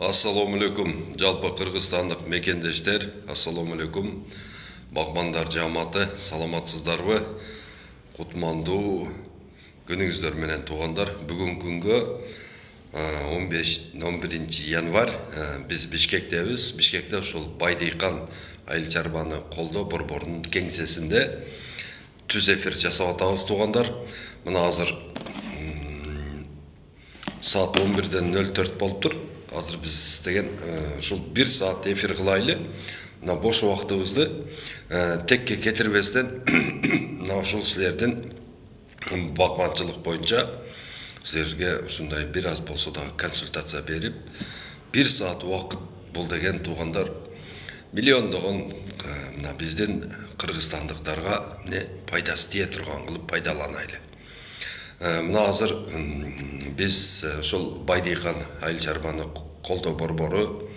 Assalamu алейкум, жалпы Кыргызстандык мекендештер, ассаламу алейкум, багбандар жамааты, саламатсыздарбы? Кутмандуу күнүңүздөр менен туугандар. Бүгүнкү күнгө 11 январь биз Бишкектебиз. Бишкекте ушул Байдыйкан айыл чарбаны колдоо борборунун кеңсесинде түз эфир жасап атабыз туугандар. Мына азыр саат 11:04 болуп тур. Азыр биз деген ушул 1 саат эфир кылайлы. Мына бош убактыбызды текке кетирбестен мына ушул силердин багманчылык боюнча силерге ушундай бир аз болсо да консультация берип 1 саат убакыт бул деген туугандар миллиондогон мына биздин кыргызстандыктарга эмне пайдасы тие турган кылып пайдаланайлы. Мына азыр биз ошол Байдыйкан айыл чарбаны колдоо борбору,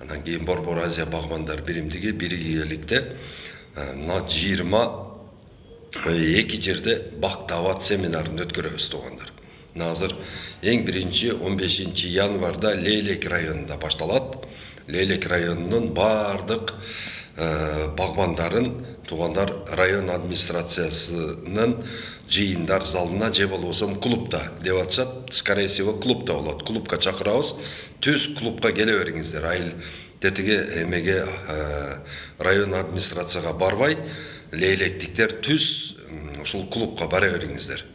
анан кийин Борбор Азия багбандар биримдиги биригеликте мына 22 жерде бак даават семинарын өткөрөбүз туугандар. Мына азыр эң биринчи 15 январда Лейлек районунда башталат. Лейлек районунун бардык багбандарын туугандар район администрациясынын жыйындар залына же болбосо клубда деп атышат. Скорее всего клубда болот. Клубка чакырабыз. Түз клубка келе бериңиздер. Айыл тетиги эмеге район администрацияга барбай, лейлектиктер түз ушул клубка бара бериңиздер.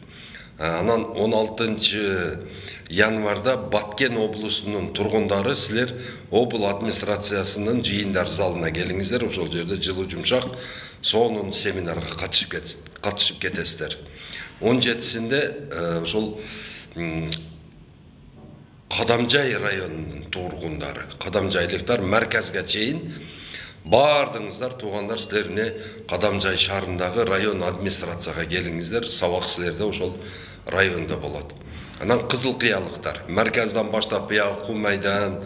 Анан 16 январда Баткен облусунун тургундары силер обул администрациясынын жыйындар залына келиңиздер. Ошол жерде жылуу жумшак сонун семинарга катышып кетесиздер. 17-синде ошол Кадамжай районунун тургундары, Кадамжайлыктар мерказга чейин бардыңыздар туугандар, силерне Кадамжай шаарындагы район администрацияга келиңиздер. Сабак силерде ошол районда болот. Анан Кызыл Кыялыктар мерказдан баштап биягы Кум майдан,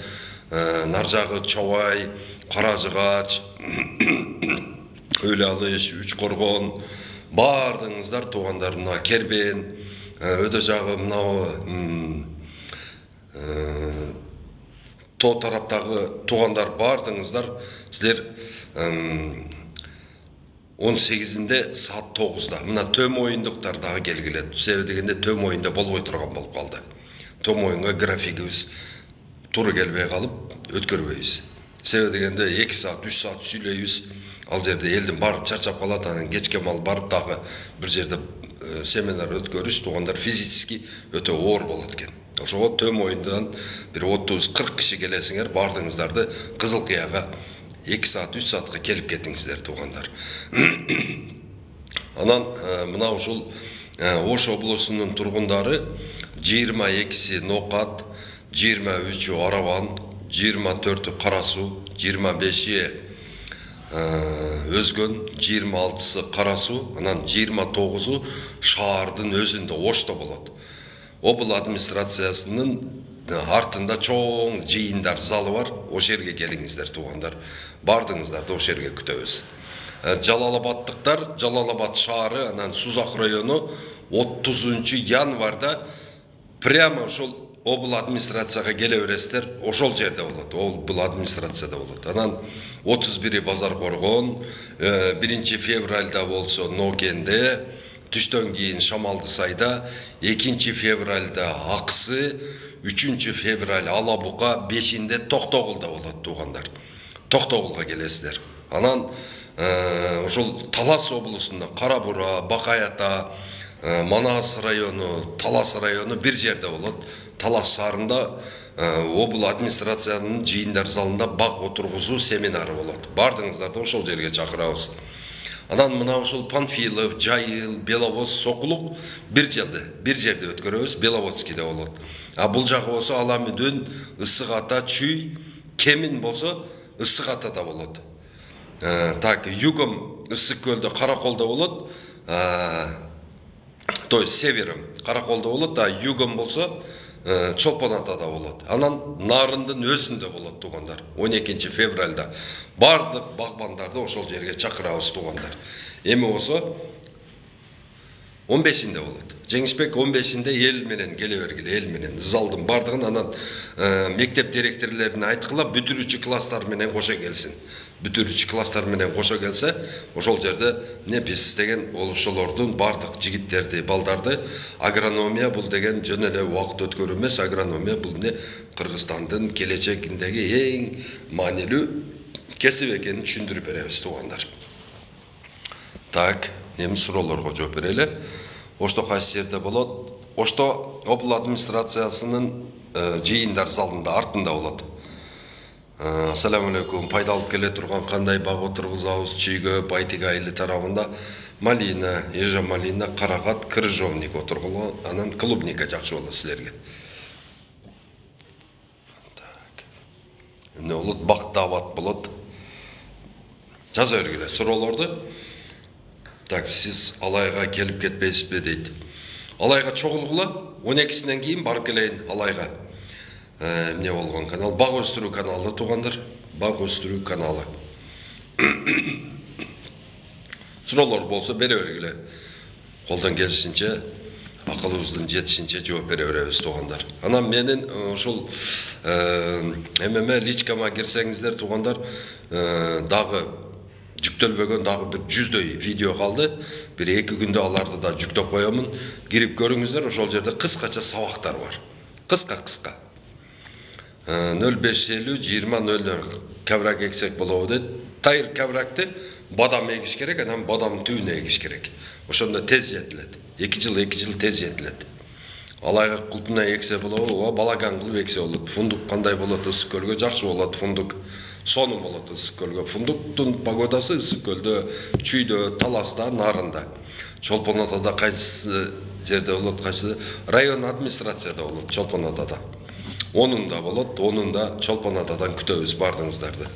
нар жагы Чобай, Кара Жыгач, Өлө Алыш, Үч Коргон бардыңыздар туугандар. Мына Кербен, өдө жагы мына то тараптагы туугандар бардыңыздар. Силер 18-inde saat 9'da. Мына төм оюндуктар дагы келгиле. Себеби дегенде төм оюнда болбой турган болуп калды. Төм оюнга графигибиз туура келбей калып өткөрбөйбүз. Себеби дегенде 2 saat, 3 saat сүйлөйбүз. Ал жерде элдин баары чарчап калат, анан кечке мал барып дагы бир жерде семинар өткөрүш туугандар физически өтө оор болот экен. Ошого төм оюндан бир 30-40 киши келесиңер, бардыңыздарды Кызыл Кыяга 2 saat, 3 saatка келип кетиңиздер туугандар. Анан мына ушул Ош облусунун тургундары 22-си Нокат, 23-ü Араван, 24-ü Кара Суу, 25-и Өзгөн, 26-сы Кара Суу, анан 29-у шаардын өзүндө Ошто болот. Обул администрациясынын артында чоң жыйындар залы бар. Ош жерге келиңиздер туугандар. Бардыңыздарды ош жерге күтөбүз. Жалалабадтыктар, Жалалабад шаары, анан Сузак району 30 январда прямо ошол обул администрацияга келе бересиздер. Ошол жерде болот. Обул администрацияда болот. Анан 31-и Базар Коргон, 1 февралда болсо Нокенде, түштөн кийин Шамалды Сайда, 2 февралда Аксы, 3 февраль Алабука, 5-inde Токтогулда болот туугандар. Токтогулга келесиздер. Анан ошол Талас облусунда Кара Бура, Бакаята, Манас району, Талас району бир жерде болот. Талас шаарында обул администрациянын жыйындар залында бак отургузуу семинары болот. Бардыңыздарды ошол жерге чакырабыз. Анан мына ошол Панфилов, Жайыл, Беловоз, Сокулук бир жерде өткөрөбүз, Беловодскийде болот. А бул жагы болсо Аламүдүн, Ысык Ата, Чүй, Кемин болсо Ысык Атада болот. Так, югом Ысык Көлдө, Караколдо болот. То есть северим Караколдо болот, а югом болсо Чолпон Атада болот. Анан Нарындын өзүндө болот туугандар. 12 февралда бардык багбандарды ошол жерге чакырабыз туугандар. Эми болсо 15'inde болот. Жеңишбек 15'inde ел менен келе бергиле, ел менен залдын бардыгын анан мектеп директорлоруна айткыла бүтүрүүчү класстар менен кошо келсин. Бүтүрүүчү класстар менен кошо келсе, ошол жерде эмне биз деген ошолордун бардык жигиттерди, балдарды агрономия бул деген жөн эле убакыт өткөрүү эмес, агрономия бул эмне Кыргызстандын келечегиндеги эң маанилүү кесип экенин түшүндүрүп беребиз туугандар. Так, эми суроолорго жооп берели. Ошто кайсы жерде болот? Ошто обл администрациясынын жыйындар залында артында болот. Ассаламу алейкум. Пайдалып келе турган кандай бак отургузабыз? Чүйгө, Байтик айылы тарабында малина, эжа малина, карагат, крыжовник отургулган, анан клубника жакшы болот силерге. Так. Эмне болот? Бактабат болот. Жаза бергиле суроолорду. Так, сиз Алайга келип кетпейсизби дейт. Алайга чогулгула, 12-синен кийин барып келейин Алайга. Эмне болгон канал? Бак өстүрүү каналы туугандар. Бак өстүрүү каналы. Суроолор болсо бере бергиле. Колдон келишинче, акылыбыздын жетишинче жооп бере беребиз туугандар. Анан менин ушул ММ личкама кирсеңиздер туугандар, дагы жүктөлбөгөн дагы бир 100дөй видео калды. Бир 2 күндө аларды да жүктөп коёмун. Кирип көрүңүздөр, ошол жерде кыскача сабактар бар. Кыска. 0550 2000 каврак эксек болобу дейт. Тайыр кавракты бадам эгиш керек, анан бадам түбүнө эгиш керек. Ошондо тез жетилет. 2 жыл тез жетилет. Алайга култуна эксе болобу, балаган кылып эксе болот. Фундук кандай болот? Ысык көлгө жакшы болот фундук. Сонун болот ысык көлгө. Фундуктун погодасы ысык көлдө, чүйдө, таласта, нарында. Чолпон Атада кайсы жерде болот, кайсы район администрацияда болот, Чолпон Атада. Онунда болот, онунда Чолпон Атадан күтөбүз бардыңыздарды.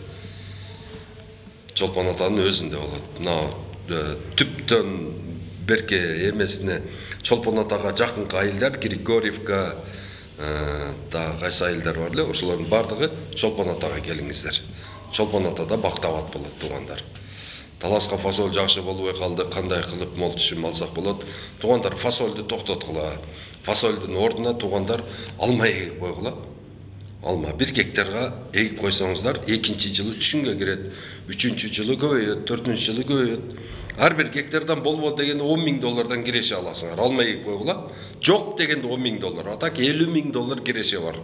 Чолпон Атанын өзүндө болот. Мына түптөн берке эмесине Чолпон Атага жакынкы айылдар, Григорьевка, да кайсы айылдар бар эле, ошолордун бардыгы Чолпон Атага келиңиздер. Чолпон Атада бактабат болот туугандар. Таласка фасоль жакшы болбой калды, кандай кылып мол түшүм алсак болот? Туугандар, фасольду токтоткула. Фасольдун ордуна туугандар алма эгип койгула. Алма 1 гектарга эгип койсоңуздар, 2-нчи жылы түшүнгө кирет, 3-нчү жылы көбөйөт, 4-нчү жылы көбөйөт. Ар бир гектардан болбол дегенде $10.000 киреше аласыңар. Алма эгип койгула. Жок дегенде $10.000. Атак $50.000 киреше бар.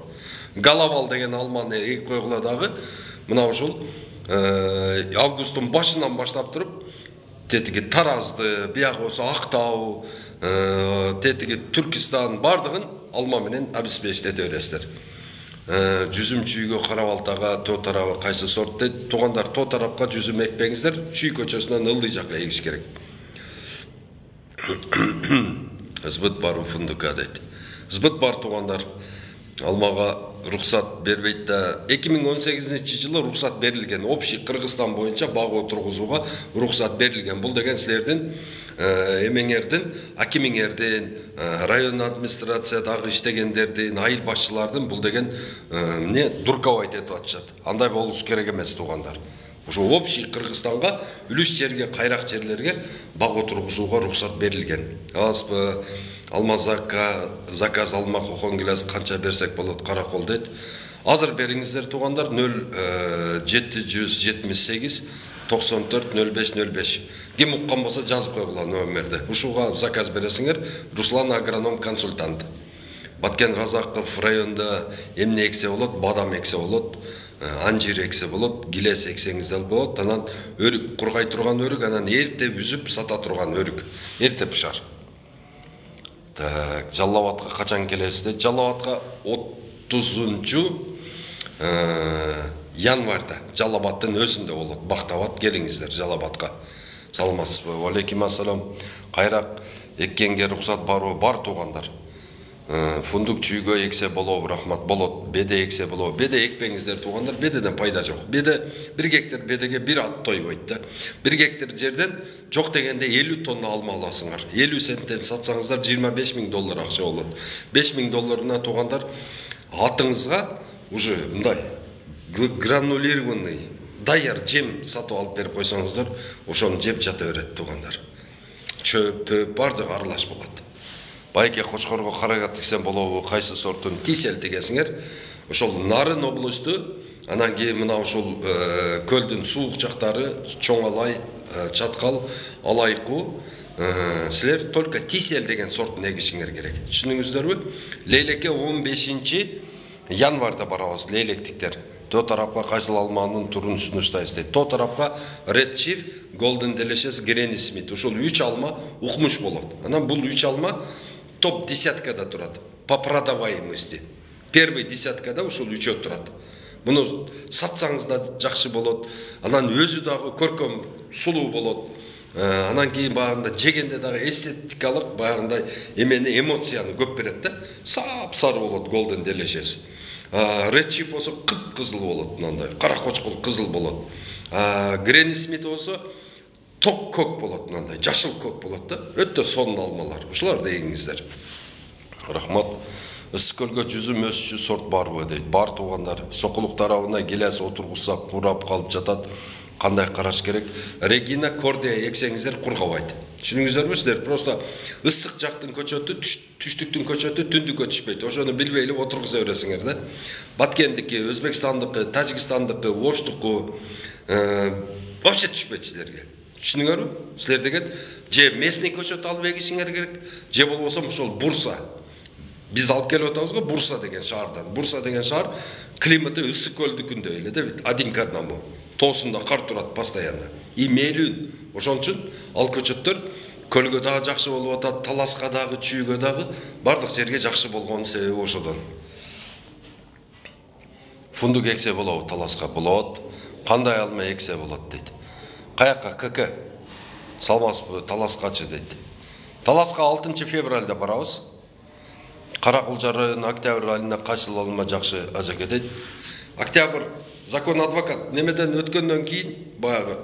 Галавал деген алманы эгип койгула дагы. Мына ушул августтун башынан баштап туруп, тетиги Таразды, бияк болсо Актау, тетиги Түркистан бардыгын алма менен обеспечить бересиздер. Жүзүм чүйгө Карабалтага то тарабы кайсы сорт дейт. Туугандар, то тарапка жүзүм экпеңиздер, чүй көчөсүнөн ылдый жакка эгиш керек. Збыт бар фундука дейт. Збыт бар туугандар. Алмага рухсат бербейт да 2018-жылы рухсат берилген. Общий Кыргызстан боюнча бак отургузууга рухсат берилген. Бул деген силердин эмеңердин, акимиңердин, район администрациядагы иштегендердин, айыл башчылардын бул деген эмне дурковать этип атышат. Андай болуш керек эмес туугандар. Ушу общий Кыргызстанга үлүш жерге, кайрак жерлерге бак отургузууга рухсат берилген. Аспы алмазакка заказ алма кокон гилес канча берсек болот, каракол дейт. Азыр бериңиздер туугандар 0778 94 05 05. Ким уккан болсо жазып койгула номерди. Ушуга заказ бересиңер. Руслан агроном консультант. Баткен Разаков районда эмне эксе болот, бадам эксе болот, анжир эксе болот, гилес эксеңиздер болот. Анан өрүк, кургай турган өрүк, анан эрте үзүп сата турган өрүк. Эрте пышар. Так, Жаллабатка качан келесиздер? Жаллабатка 30 январда Жаллабаттын өзүндө болот. Бактабат, келиңиздер Жаллабатка. Саламатсызбы? Алейкум ассалам. Кайрак эккенге рухсат барбы? Бар туугандар. Фундук чүйгө эксе болобу? Рахмат, болот. Беде эксе болобу? Беде экпеңиздер туугандар. Бедеден пайда жок. Беде 1 гектар бедеге 1 ат тойбойт да. 1 гектар жерден жок дегенде 50 тонна алма аласыңар. 50 центтен сатсаңыздар $25.000 акча болот. $5.000 туугандар атыңызга уже мындай гранулированный даяр жем сатып алып берип койсоңуздар, ошону жеп жата берет туугандар. чөп бардык аралаш болот. Байке Кочкорго карагат десем болобу, кайсы сортун тисел дегенсиңер. Ошол Нарын областу, анан кийин мына ошол көлдүн суук жактары, Чоңалай, Чаткал, Алайку, силер только тисел деген сортун эгишиңер керек. Түшүнүңүздөрбү? Лейлекке 15 январда барабыз, лейлектиктер. То тарапка Кайсыл алманын турун сунуштайбыз дейт. То тарапка Red Chief, Golden Delicious, Granny Smith. Ошол 3 алма укмуш болот. Анан бул 3 алма топ десяткада турат. По продаваемости. Первый десяткада ушул 3 турат. Муну сатсаңыз да жакшы болот. Анан өзү дагы көркөм, сулуу болот. Анан кийин багында жегенде дагы эстетикалык багындай эмени, эмоцияны көп берет да. Сап-сары болот Golden Delicious. Red Chief болсо кып-кызыл болот, мындай. Кара кочкул кызыл болот. Granny Smith болсо ток көк болот, мындай. Жашыл көк болот да. Өтө сонун алмалар. Ушуларды эгиңиздер. Рахмат. Ысыкөлгө жүзүм өсүчү сорт барбы дейт. Бар туугандар. Сокулук тарабына келес отургузсак курап калып жатат. Кандай караш керек? Регина Кордия ексеңиздер кургабайт. Түшүнүңүздөрбү силер? Просто ысык жактын көчөтү, түштүктүн көчөтү түндүккө түшпөйт. Ошону билбей эле отургуза бересиңер да. Баткендики, Өзбекстандыкы, Тажикстандыкы, Оштуку вообще түшпөйт силерге. Түшүнүңөрбү? Силер деген же местный көчөт алып эгишиңер керек, же болбосо ошол Бурса. Biz алып келип атабыз го Бурса деген шаардан. Бурса деген шаар климаты ысык көлдүкүндөй эле да, один к одному. Тоосунда кар турат постоянно. И мелүүн. Ошон үчүн ал көчөттөр көлгө дагы жакшы болуп атат, таласка дагы, чүйгө дагы, бардык жерге жакшы болгон себеби ошодон. Фундук эксе болобу, таласка болот. Кандай алма эксе болот дейт. Каякка КК салмасызбы, таласкачы дейт. Таласка 6 февралда барабыз. Каракулча району Октябрь айына кайсыл алма жакшы ажаке дейт. Октябрь закон адвокат немеден өткөндөн кийин баягы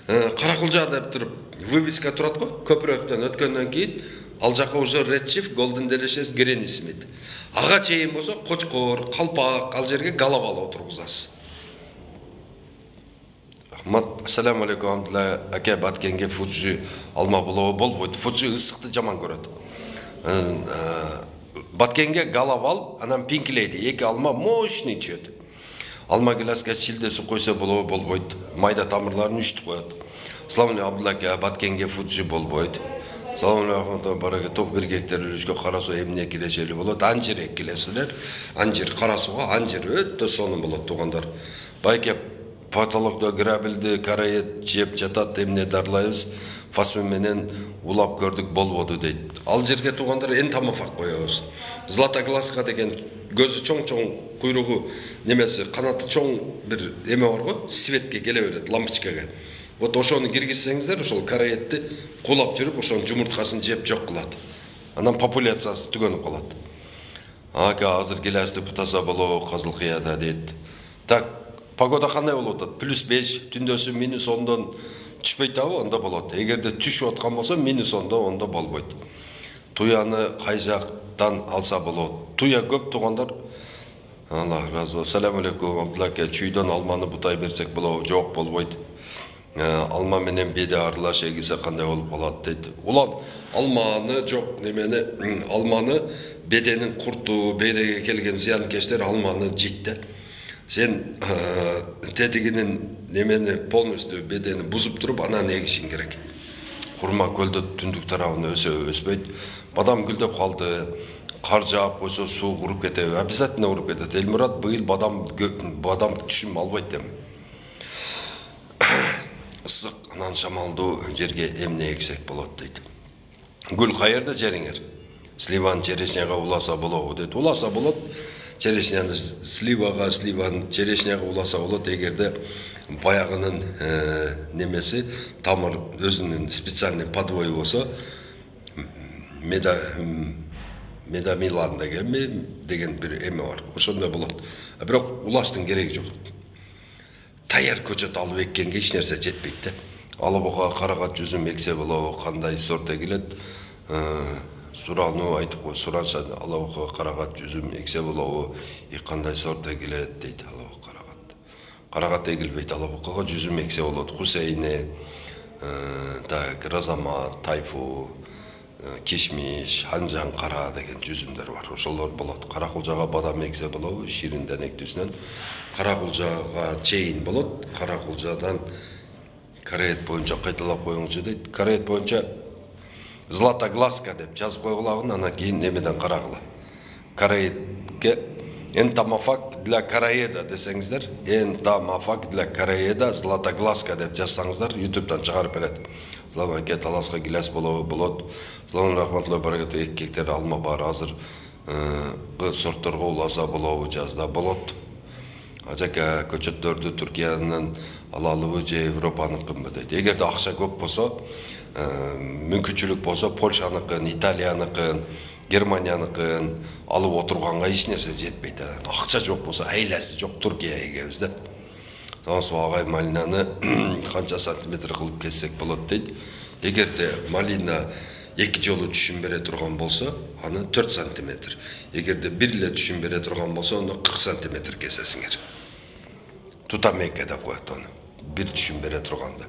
Каракулча деп туруп вывеска турат го, көпүрөктөн өткөндөн кийин ал жака уже Red Chief, Golden Delicious, Granny Smith. Ага чейин болсо Кочкор, Калпак, ал жерге галабалы отургузасыз. Рахмат. Ассаламу алейкум, Абдулла аке. Баткенге Фуджи алма болбойт. Фуджи ысыкты жаман көрөт. Баткенге галабал, анан пинкилейди. Эки алма мощный чөт. Алма гиласке чилдеси койсо болбойт. Майда тамырларын үчтү коет. Салам алейкум, Абдулла аке. Баткенге Фуджи болбойт. Салам алейкум, бараке. Топ биргектер үлүшкө карасуу эмне килешели болот. Анжир экилесилер. Анжир карасууга анжир өтө сонун болот туугандар. Байке патологдо грабилди, карает жеп жатат, эмне дарлайбыз. Фасмин менен улап көрдүк, болбоду дейт. Ал жерге туугандар энтомофаг коебуз. Златоглазка деген көзү чоң-чоң, куйругу немеси, канаты чоң бир эме бар го, светке келе берет, лампочкага. Вот ошону киргизсеңиздер, ошол караетти кулап жүрүп, ошонун жумурткасын жеп жок кылат. Анан популяциясы түгөнүп калат. Ака азыр келести путаса болобу Казылкыяда дейт. Так, погода кандай болуп атат? +5, түндөсү -10дон түшпөйт абы, онда болот. Эгерде түшүп аткан болсо -10до, онда болбойт. Туяны кай жактан алса болот? Туя көп туугандар. Алла разы болсун. Салам алейкум, Абдулла аке. Чүйдөн алманы бутай берсек болобу? Жок, болбойт. Алма менен беде аралаш эгисе кандай болуп калат дейт. Улан алманы жок, немени, алманы беденин курту, бедеге келген зыянкечтер алманы жейт да. Сен тетигинин немени полностью бедени бузуп туруп анан эгишиң керек. Курма көлдө түндүк тарабында өспөйт. Бадам гүлдөп калды. Кар жаап койсо суу уруп кетеби? Обязательно уруп кетет. Элмурат быйыл бадам түшүм албайт дем. Ысык, анан шамалдуу жерге эмне эксек болот дейт. Гүл каерде жериңер? Сливан черешняга уласа болобу дейт. Уласа болот. Черешняны сливан черешняга уласа болот, эгерде баягынын немеси тамыр өзүнүн специальный подвой болсо, медамилан деген бир эме бар. Ошондой болот. Бирок улаштын кереги жок. Таяр көчөт алып эккенге эч нерсе жетпейт да. Алабока карагат жүзүм эксе болобу, кандай сорт эгилет? Сурану айтып кой, суранса алабока карагат жүзүм эксе болобу, кандай сорт эгилет дейт. Алабока карагат эгилбейт, алабокага жүзүм эксе болот. Хусейне, Гразамат, тайфу, кишмиш, ханжан кара деген жүзүмдөр бар. Ошолор болот. Каракулжага бадам эксе болобу, ширинден эктүүсүнөн каракулжага чейин болот. Каракулжадан караэт боюнча кайталап коюңузчу дейт. Караэт боюнча Златогласка деп жазып койгулагын, анан кийин немеден карагыла. Караэдке энтомофаг для караэда десеңиздер, энтомофаг для караэда Златогласка деп жазсаңыздар, YouTube'дан чыгарып берет. Слава ке таласка гилес болот. Слава рахматлы баракат 2 гектар алма бар. Азыр сортторго уласа болобу жазда болот. Ажака көчөттөрдү Түркиянын алалыбы же Европаныкынбы дейт. Эгерде акча көп болсо, мүмкүнчүлүк болсо Польшаныкын, Италияныкын, Германияныкын алып отурганга эч нерсе жетпейт. Акча жок болсо, айласы жок Түркияга эгебиз да. Тамсы агай малинаны канча сантиметр кылып кессек болот дейт. Эгерде малина 2 жолу түшүм бере турган болсо, аны 4 сантиметр. Эгерде бир эле түшүм бере турган болсо, аны 40 сантиметр кесесиңер. Тутамейке деп коет аны. Бир түшүм бере турганда.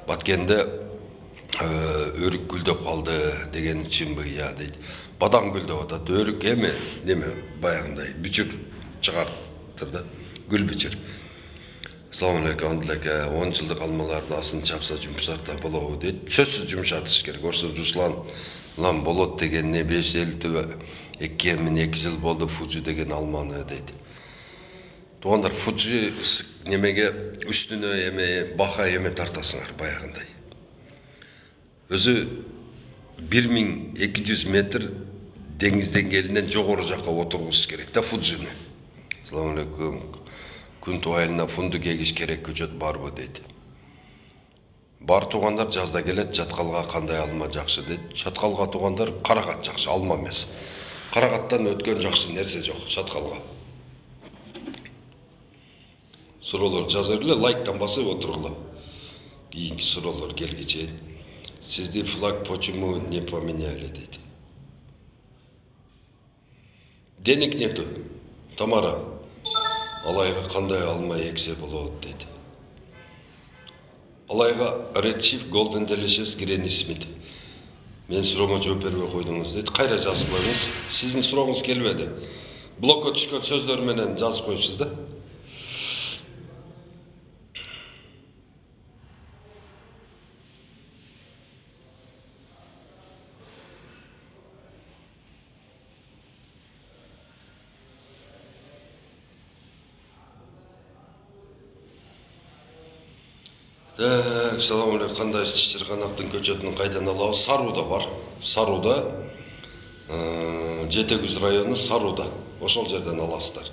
Баткенде өрүк гүлдөп калды деген чынбы я дейт. Бадам гүлдөп атат. Өрүк неме баягындай бүчүр чыгартыр да. Гүл бүчүр. Assalamu alaikum, 10 жылдык алмаларды асын чапса жумшарта болобу дейт. Сөзсүз жумшартыш керек. Орсо Руслан лам болот деген не 5 2 жыл болду Фуджи деген алманы дейт. Тугандар Фуджи немеге үстүнө эме бака эме тартасыңар баягындай. Өзү 1200 метр деңиз деңгээлинен жогору жакка отургуш керек да Фуджини. Assalamu alaikum. Күн туайына фундук егиш керек көчөт барбы дейт. Бар тугандар жазда келет, жаткалга кандай алма жакшы дейт. Жаткалга тугандар карагат жакшы, алма эмес. Карагаттан өткөн жакшы нерсе жок жаткалга. Суроолор жазып эле, лайктан басып отургула. Кийинки суроолор келгиче. Сизди флаг почему не поменяли дейт. Денег нету. Тамара алайга кандай алма эксе болот дейт. Алайга Red Chief Golden Delicious Granny Smith. Мен суроомо жооп бербей койдуңуз дейт. Кайра жазып коюңуз. Сиздин сурооңуз келбеди. Блокко түшкөн сөздөр менен жазып коюпсуз да. Assalamu alaikum, кандай Чычырганактын көчөтүнүн кайдан алабыз? Саруда бар. Саруда, Жетегүз району Саруда. Ошол жерден аласыздар.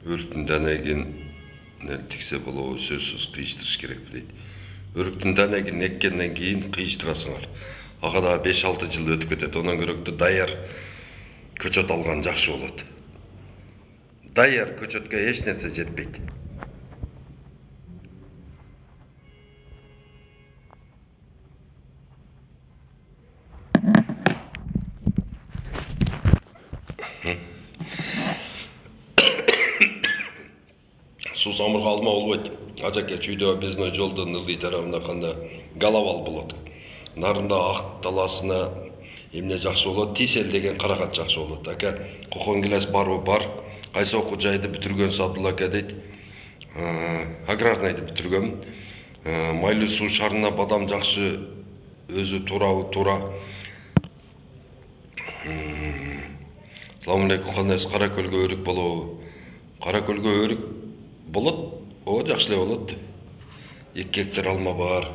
Өрүктүн данегин тиксе болобу сөзсүз кыйыштырыш керек дейт. Өрүктүн данегин эккенден кийин кыйыштырасыңар. Ага да 5-6 жыл өтүп кетет. Онан көрөктү даяр көчөт алган жакшы болот. Даяр көчөткө эч нерсе жетпейт. Сусамырга алма болбойт. Ажаке чүйдө безной жолдун ылдый тарабында канда галавал болот. Нарында ак таласына эмне жакшы болот? Тисел деген карагат жакшы болот. Ака кокон гилес барбы? Бар. Кайсы окуу жайды бүтүргөнсүз Абдулла ака дейт. Аграрныйды бүтүргөм. Майлы суу шарына бадам жакшы өзү тура. Саламу алейкум, кандайсыз? Кара көлгө өрүк болобу? Кара көлгө өрүк болот, ооба жакшы эле болот. 2 гектар алма бар.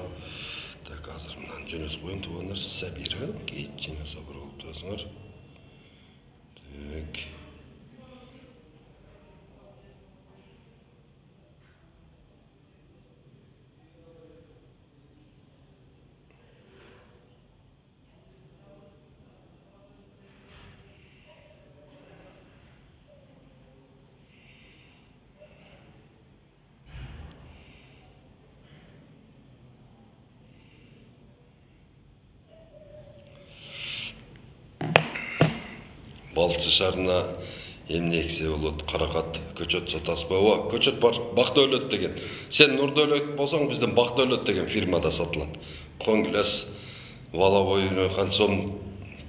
Так, азыр мынаны жөнөтүп коеюн туугандар. Сабира, кичине сабыр болуп турасыңар. Так. Балчы шарына эмне эксе болот? Каракат, көчөт сатасызбы? Ооба, көчөт бар. Бактөөлөт деген. Сен Нурдөөлөт болсоң, бизден Бактөөлөт деген фирмада сатылат. Коңгилес валовойуна канча сом?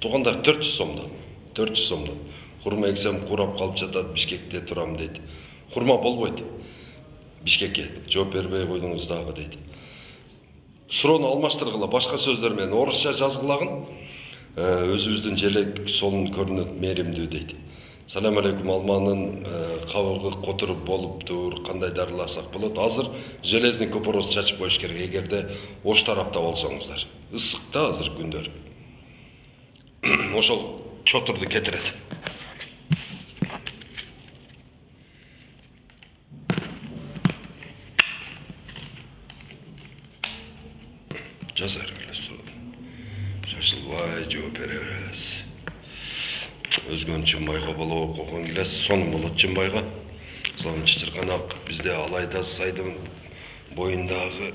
Туугандар 400 сомдон. 400 сомдон. Хурма эксем курап калып жатат, Бишкекте турам дейт. Хурма болбойт. Бишкекке жооп бербей койдуңуз дагы дейт. Суроону алмаштыргыла, башка сөздөр менен орусча жазгылагын. Өзүбүздүн желек солун көрүнөт, мээримдүү дейт. Салам алейкум, алманын кабыгы котуруп болуптур, кандай дарыласак болот? Азыр железный купорос чачып коюш керек, эгерде ош тарапта болсоңуздар. Ысык да азыр күндөр. Ошол чотурду кетирет. Жазар эле суроо. Шашылбай жооп беребиз. Өзгөн Чынбайга болобу койгон келес, сонун болот Чынбайга. Салам Чычырканак, бизде Алайда сайдын боюндагы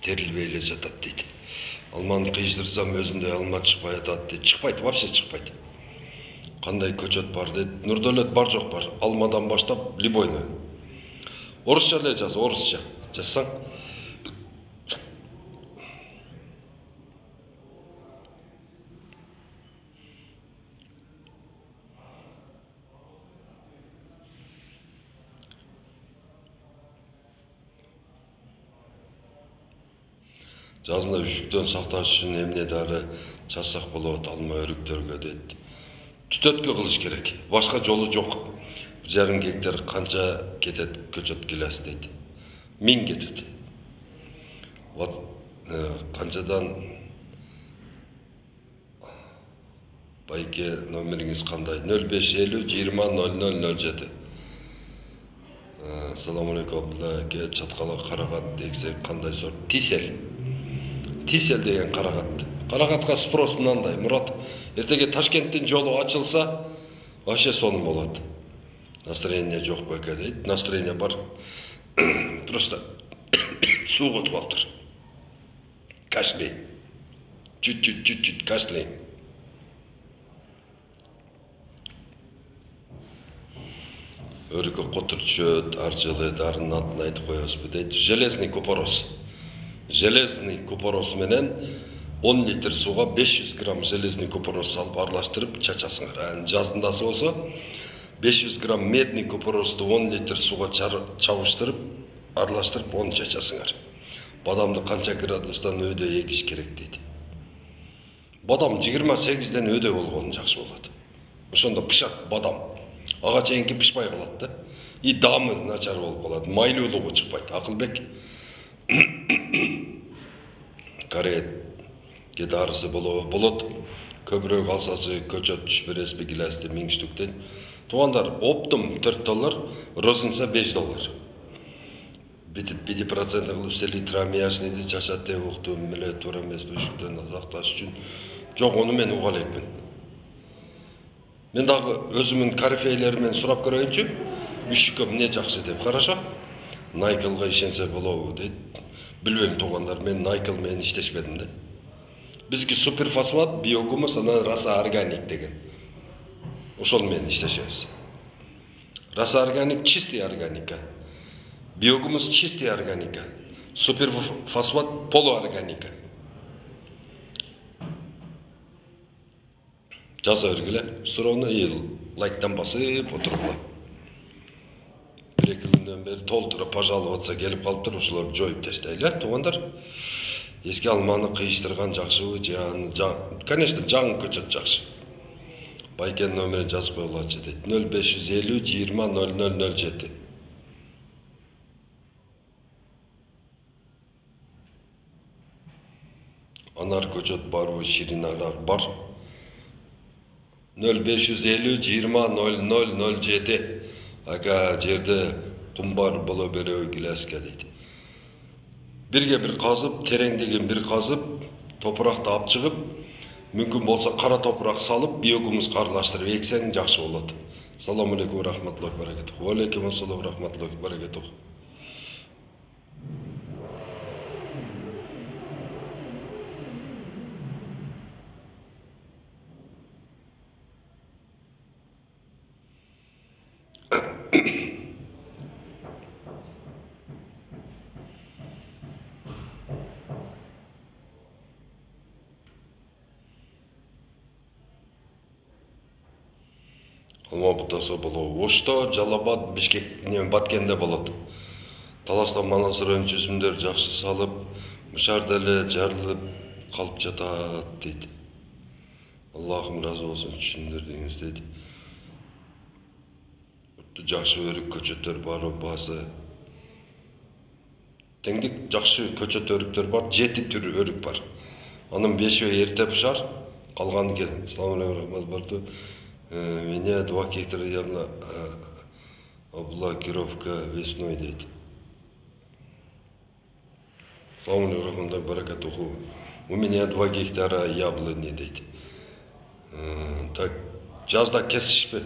терилбей эле жатат дейт. Алманы кыйждырсам өзүндөй алма чыкпай атат дейт. Чыкпайт, вообще чыкпайт. Кандай көчөт бар дейт. Нурдөөлөт бар жок бар. Алмадан баштап любойны. Орусча эле жаз, орусча. Жазсаң. Жазында үшүктөн сакташ үчүн эмне дары чачсак болот алма өрүктөргө дейт. Түтөткө кылыш керек. Башка жолу жок. 1,5 гектар канча кетет көчөт килес дейт. 1000 кетет. Вот канчадан байке номериңиз кандай? 0550 20 0007. Саламу алейкум, Абдулла, чаткала карагат десек кандай сорт? Тисел. Тисел деген карагат. Карагатка спрос мынандай, Мурат, эртеге Ташкенттин жолу ачылса, вообще сонун болот. Настроение жок байке дейт. Настроение бар. Просто суу котуп алыптыр. Кашлей. Чуть-чуть кашлей. Өрүккө котурчөт, ар жылы дарын атын айтып коебузбу дейт. Железный купорос. Железный купорос менен 10 литр сууга 500 грамм железный купорос салып аралаштырып чачасыңар. Жаздындасы болсо 500 грамм медный купоросту 10 литр сууга чабыштырып аралаштырып оны чачасыңар. Бадамды канча градустан өйдө эгиш керек дейт. Бадам 28ден өйдө болгону жакшы болот. Ошондо пышат бадам. Ага чейинки пышпай калат да. И дамы начар болуп калат. Майлуулугу чыкпайт. Акылбек каретке дарысы болот. Көбүрөөк алсасы көчөт түш бересизби гиласты 1000 штуктен. Туугандар, оптум $4, розница $5. Битип 5% кылып селитрамиячныйды чачат деп уктум, эле туура эмеспи ушундон сакташ үчүн. Жок, ону мен уга элекмин. Мен дагы өзүмүн карифейлеримден сурап көрөйүнчү. Үшүккө эмне жакшы деп, карашо. Найкылга ишенсе болобу дейт. Билбейм туугандар, мен Найкл менен иштешпедим да. Бизги суперфосфат, биогумус, анан раса органик деген. Ошол менен иштешебиз. Раса органик, чистый органика. Биогумус чистый органика. Суперфосфат полуорганика. Жаза бергиле. Суроону лайктан басып отургула. 1-2 күндө күндөн бeri толтура пожаловаться келип калыптыр, ушуларды жоюп таштайлы, туугандар. Эски алманы кыйыштырган жакшыбы, конечно, жаңы көчөт жакшы. Байкен номерин жазып коюлачы дейт. 0550 20 0007. Anar көчөт барбы, ширин алар бар. 0550 20 0007. Ага жерде кум бар боло береби гилеске дейт. Бирге бир казып, тереңдеген бир казып, топуракты алып чыгып, мүмкүн болса кара топурак салып, биогумус аралаштырып эксең жакшы болот. Саламу алейкум рахматуллахи баракатух. Ва алейкум ассалам рахматуллахи баракатух. Алма бутасы болот. Ошто, Жалабад, Бишкек, Баткенде болот. Таласта манасыр өнчүсүмдөр жакшы салып, мышарда эле жарылып калып жатат дейт. Аллахым разы болсун, түшүндүрдүңүз дейт. Жакшы өрүк көчөттөр бар, басы. Теңдик жакшы көчөт өрүктөр бар, 7 түр өрүк бар. Анын 5-і эрте пышар, калганы келин. Саламу алейкум барды. Меня 2 гектара явно блокировка весной дейт. Саламу алейкум баракатуху. У меня 2 гектара яблони дейт. Так, жазда кесишпи.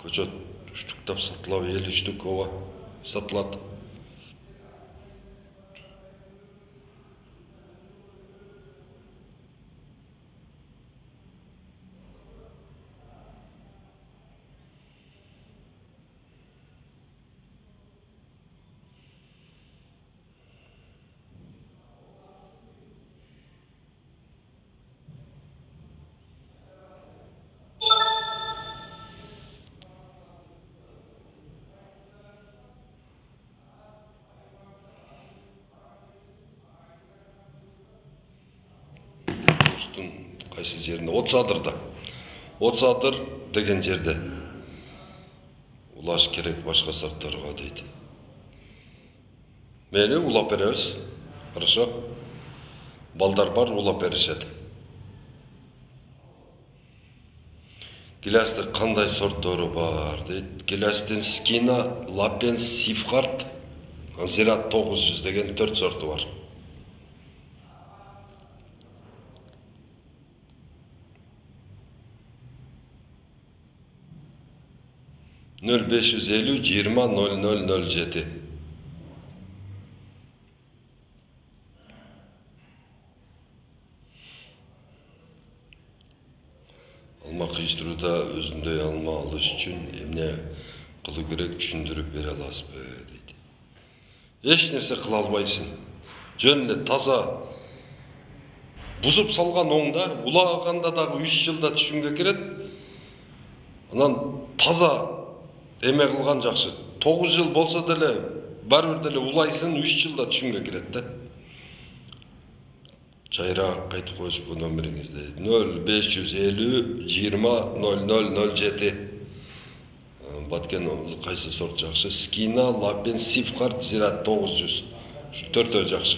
Көчөт штуктап сатылап, 50 штук ова сатылат. Кайсы жеринде? Отсадырда. Отсадыр деген жерде. Улаш керек башка сорттарга дейт. Мени улап беребиз. Хорошо. Балдар бар, улап беришет. Гилястын кандай сорттору бар дейт. Гилястын Скина, Лапен, Сифхарт, Зират 900 деген 4 сорту бар. Нөл 550 20 0007. Алма кыйыштырууда өзүндөй алма алыш үчүн эмне кылуу керек түшүндүрүп бере аласызбы дейт. Эч нерсе кыла албайсың. Жөн эле таза бузуп салган оңда, улаганда дагы 3 жылда түшүнгө кирет. Анан таза эме кылган жакшы. 9 жыл болсо деле, барбир деле улайсың, 3 жылда түшүнгө кирет да. Чайраак кайтып коюш бу номериңизде. 0550 20 0007. Баткен кайсы сорт жакшы? Скина, Лапен, Сифхарт, Зират 900. Şu 4 жакшы.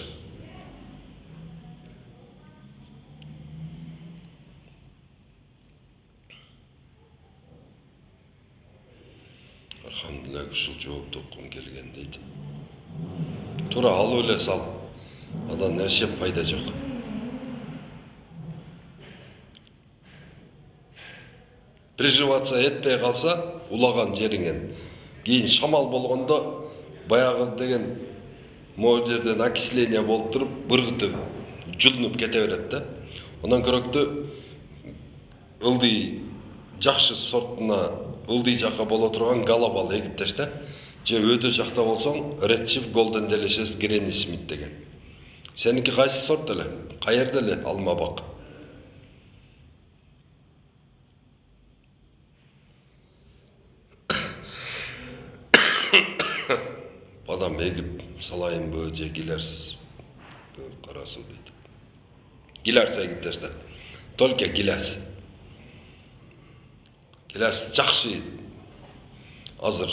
Alhamdulillah ушул жоопту окум келген дейт. Тура алып эле сал. Андан эч пайда жок. Приживаться этпей калса, улаган жериңен. Кийин шамал болгондо баягы деген могу жерден окисление болуп туруп, быргытып, жулунуп кете берет да. Ондан көрөктү ылдый жакшы сортуна ылдый жакка боло турган галабал эгип ташта. Же өйдө жакта болсоң, Red Chief Golden Delicious Granny Smith деген. Сеники кайсы сорт эле? Каерде эле алма бак? алайынбы же келерсиз кара суу дейт. Гилас эгиттеште. Только гилас. Гилас жакшы. Азыр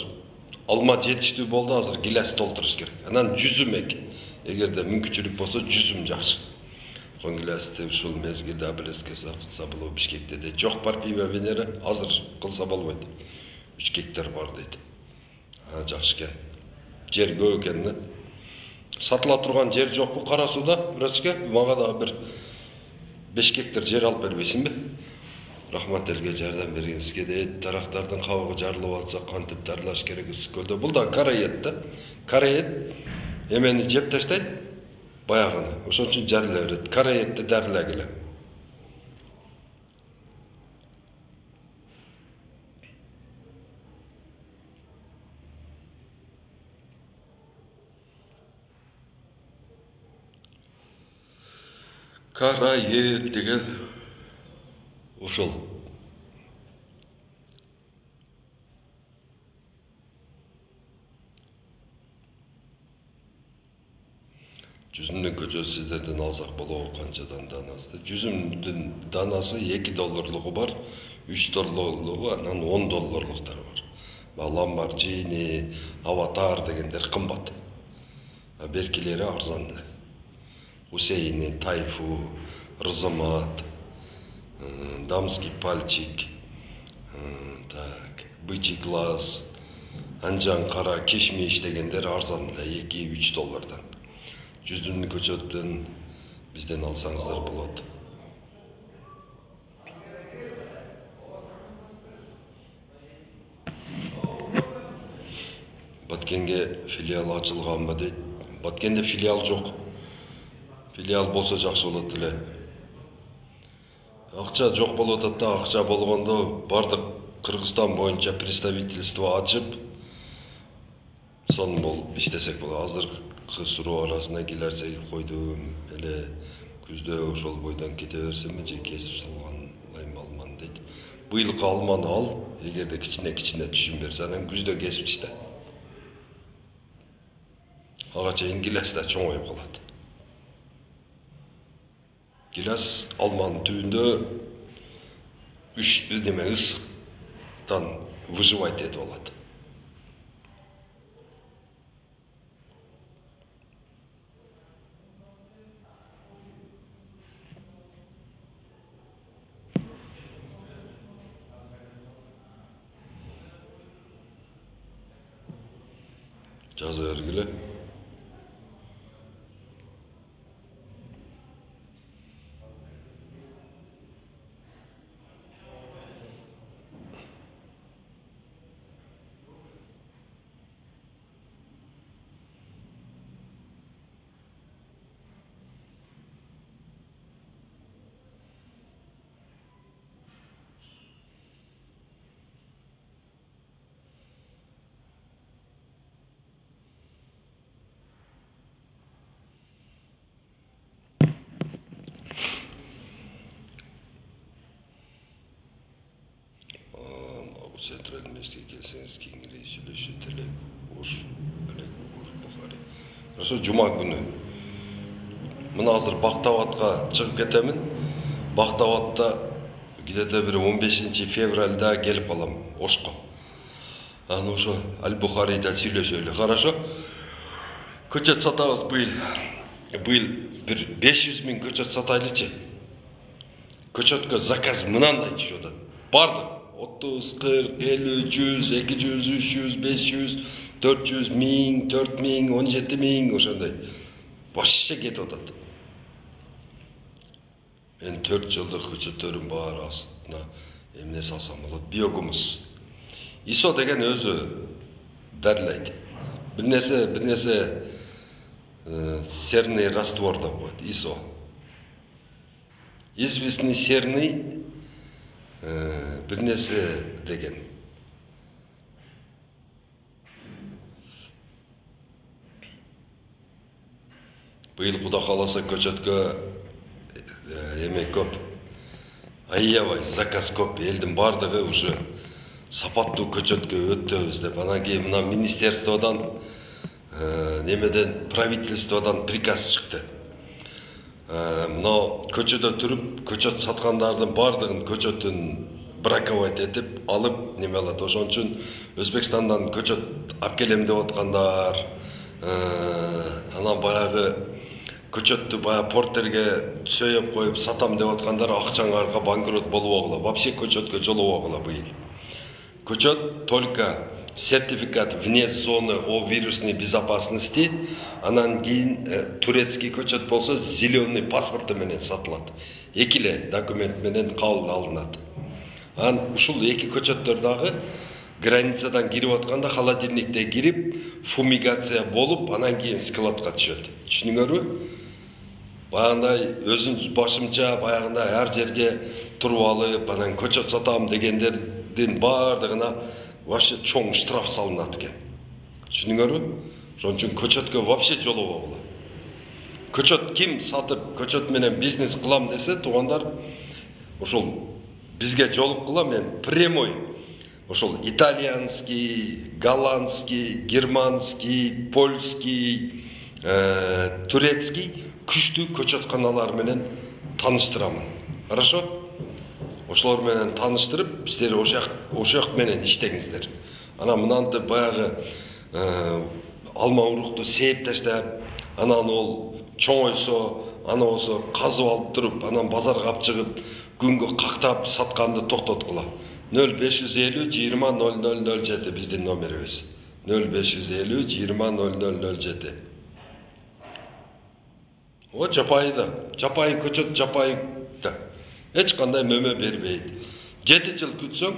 алма жетиштүү болду, азыр гилас толтуруш керек. Анан жүзүм эк. Эгерде мүмкүнчүлүк болсо жүзүм жакшы. Конгиласты ушул мезгилде Абелеске кылса болобу, Бишкекте де жок бар пиво Венера, азыр кылса болбойт. 3 гектар бар дейт. Жакшы экен. Жер көп экен да. Сатыла турган жер жокпу Кара сууда, врачка? Мага да бир 5 гектар жер алып бербейсиңби? Рахмат элге жардам бергенсизге де тарактардын кабыгы жарылып атса кантип дарылаш керек Ысык-Көлдө. Бул да карает да. Карает эмени жеп таштайт. Баягыны. Ошон үчүн жарыла берет. Караетти дарылагыла. Карает деген ошол. Жүзүмдүн көчөсү сиздерден алсак болобу, канчадан данасы? Жүзүмдүн данасы $2 бар, $3 анан $10 бар. Ламборджини, Аватар дегендер кымбат. Беркилери арзан эле. Хусейни, Тайфу, Рзамат, Дамский пальчик, Бычий глаз, Анжан кара, Кишмиш дегендер арзан эле, $2-3. Жүзүмдүн көчөттөн бизден алсаңыздар болот. Баткенге филиал ачылганбы дейт. Баткенде филиал жок. Филиал болсо жакшы болот эле. Акча жок болуп атат да, акча болгондо бардык Кыргызстан боюнча представительство ачып, сон бол иштесек болот. Азыр кысыруу арасына келерсек койдум эле күздө ошол бойдон кете берсемби же кесип салган алман дейт. Быйылкы алманы ал, эгерде кичине түшүм берсе, анан күздө кесип ичте. Ага чейин гилас да чоңоюп калат. Гилас алманын түбүндө ысыктан выживать этип алат. Жаза бергиле. Центральный местке келсеңиз кеңири сүйлөшүп элек Бухари. Ошо жума күнү. Мына азыр Бактабадка чыгып кетемин. Бактабадта где-то бир 15 февралда келип калам Ошко. Аны ошо Аль-Бухарида сүйлөшөлү. Хорошо? Көчөт сатабыз быйыл. Быйыл бир 500 000 көчөт сатайлычы. Көчөткө заказ мынандай түшүп атат. Бардык 30, 40, 50, 100, 200, 300, 500, 400, 1000, 4000, 17000 ошондой. Вообще кетип атат. Мен 4 жылдык көчөттөрүм бар астына эмне салсам болот? Биогумус. ИСО деген өзү дарылайт. Бир нерсе серный раствор деп коет, ИСО. Известный серный бир нерсе деген. Быйыл Куда кааласа көчөткө эме көп. Аябай заказ көп. Элдин бардыгы уже сапаттуу көчөткө өтөбүз деп. Анан кийин мына министерстводон немеден правительстводан приказ чыкты. Мына көчөдө туруп, көчөт саткандардын бардыгын көчөтүн браковать этип алып неме алат. Ошон үчүн Өзбекстандан көчөт алып келем деп аткандар, анан баягы көчөттү баягы портерге сөйөп коюп сатам деп аткандар акчаңарга банкрот болуп огула. Вообще көчөткө жолобой огула быйыл. Көчөт только сертификат вне зоны о вирусной безопасности, анан кийин турецкий көчөт болсо зеленый паспорты менен сатылат. Экиле документ менен кабыл алынат. Анан ушул эки көчөттөр дагы границадан кирип атканда холодильникте кирип, фумигация болуп, анан кийин складка түшөт. Түшүнүңөрбү? Баягындай өзүн башымча баягындай ар жерге туруп алып, анан көчөт сатам дегендердин бардыгына вообще чоң штраф салынат экен. Түшүнүңөрбү? Ошон үчүн көчөткө вообще жолобой огула. Көчөт ким сатып, көчөт менен бизнес кылам десе, туугандар, ошол бизге жолуккула, мен прямой ошол итальянский, голландский, германский, польский, турецкий күчтүү көчөтканалар менен тааныштырамын. Хорошо? Ошолор менен тааныштырып, биздер ошак менен иштеңиздер. Анан мынанты баягы алма урукту сээп таштап, анан ол чоңойсо, анан болсо казып алып туруп, анан базарга алып чыгып, күнгө кактап сатканды токтоткула. 0550 20 0007 биздин номерибиз. 0550 20 0007. О жапайда, жапай көчөт жапай да. Эч кандай мөмө бербейт. 7 жыл күтсөң,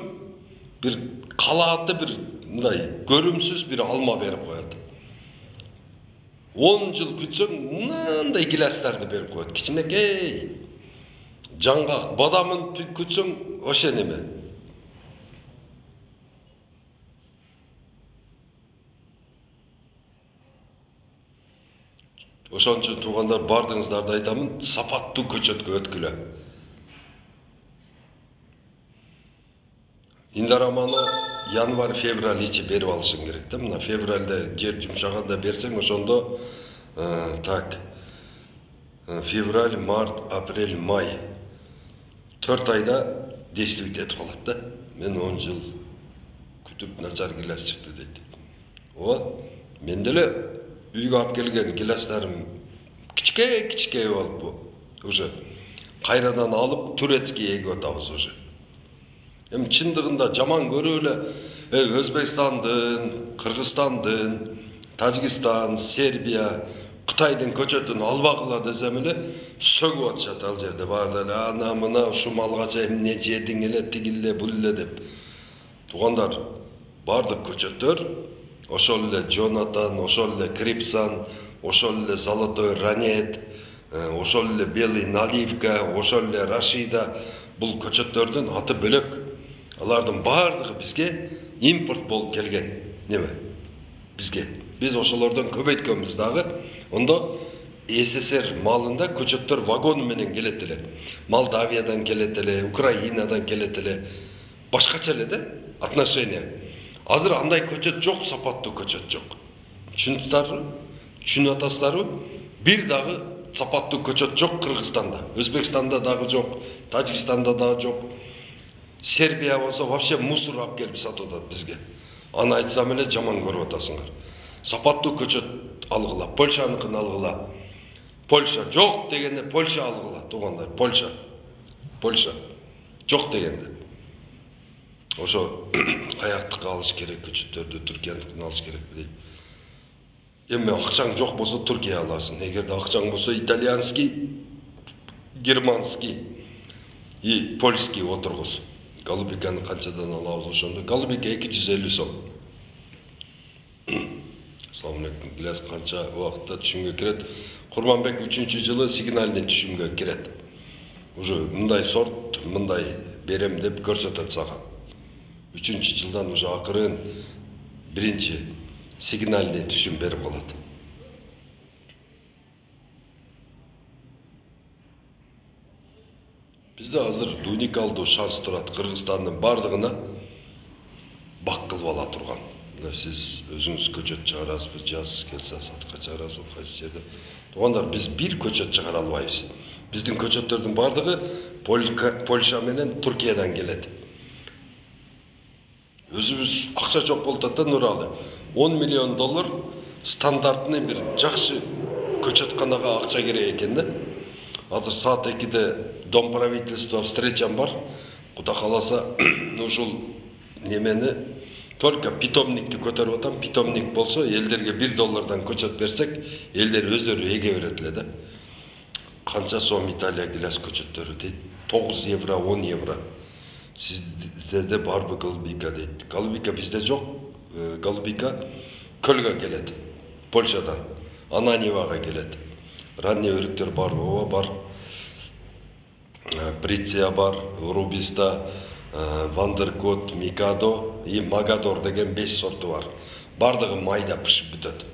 бир калааты бир мындай көрүмсүз бир алма берип коет. 10 жыл күтсөң, мындай гиластарды берип коет. Кичинекей. Жаңгак бадамын күтсөң, ошо неме. Ошон үчүн туугандар, бардыгыңыздарды айтамын, сапаттуу көчөткө өткүлө. Индараманы январь-февраль ичи берип алышың керек да. Мына февралда жер жумшаганда берсең, ошондо так. Февраль, март, апрель, май. 4 айда действовать этип калат да. Мен 10 жыл күтүп начар гилас чыкты дейт. О, мен деле үйгө алып келген гиластарым кичке болуп уже кайрадан алып турецкий эгип атабыз уже. Эми чындыгында жаман көрүп эле Өзбекстандын, Кыргызстандын, Тажикстан, Сербия, Кытайдын көчөтүн албагыла десем эле сөгүп атышат ал жерде баарда эле ана мына ушу малгача эмне жедиң эле тигиле бул эле деп. Туугандар, бардык көчөттөр ошол эле Джонатан, ошол эле Крипсан, ошол эле Золотой Ранет, ошол эле Белый Наливка, ошол эле Рашида, бул көчөттөрдүн аты бөлөк. Алардын бардыгы бизге импорт болуп келген. Неме? Бизге. Биз ошолордон көбөйткөнбүз дагы. Ондо СССР малында көчөттөр вагон менен келет эле. Молдавиядан келет эле, Украинадан келет эле. Башкача эле да отношение. Азыр андай көчөт жок, сапаттуу көчөт жок. Түшүнүптарбы? Түшүнүп атасыздарбы? Бир дагы сапаттуу көчөт жок Кыргызстанда. Өзбекстанда дагы жок, Тажикстанда дагы жок. Сербия болсо вообще мусор алып келип сатып атат бизге. Аны айтсам эле жаман көрүп атасыңар. Сапаттуу көчөт алгыла, Польшаныкын алгыла. Польша жок дегенде Польша алгыла, туугандар, Польша жок дегенде. Ошо каяктыкы алыш керек, көчөттөрдү Түркияныкын алыш керек дейт. Эми акчаң жок болсо Түркия аласың. Эгерде акчаң болсо итальянский, германский и польский отургуз. Голубиканы канчадан алабыз ошондо? Голубика 250 сом. Салам алейкум. Гилас канча убакытта түшүмгө кирет? Курманбек 3-жылы сигнальный түшүмгө кирет. Уже мындай сорт, мындай берем деп көрсөтөт сага. 3-жылдан уже акырын 1-чи сигнальный түшүм берип калат. Бизде азыр уникалдуу шанс турат Кыргызстандын бардыгына бак кылып ала турган. siz özünüz көчөт чыгарасызбы, жаз келсе сатқа чыгарасыз, кайсы жерде. Туугандар, биз бир көчөт чыгара албайбыз. Биздин көчөттөрдүн бардыгы Польша менен Түркиядан келет. Өзүбүз акча жок болуп да Нуралы. 10 миллион доллар стандартный бир жакшы көчөтканага акча керек экен да. Азыр саат 2-де Дом правительства встречам бар. Куда кааласа ушул немени только питомникти көтөрүп атам. Питомник болсо элдерге 1 доллардан көчөт берсек, элдер өздөрү эге берет эле да. Канча сом Италия гилас көчөттөрү дейт. 9 евро, 10 евро. Sizde barбы голубика дейт. Голубика bizde жок. Голубика көлгө келет. Польшадан. Ананьевага келет. Ранний өрүктөр бар, ова бар. Бриция бар, Рубиста, Вандеркот, Микадо и Магадор деген 5 сорту бар. Бардыгы майда пышып бүтөт.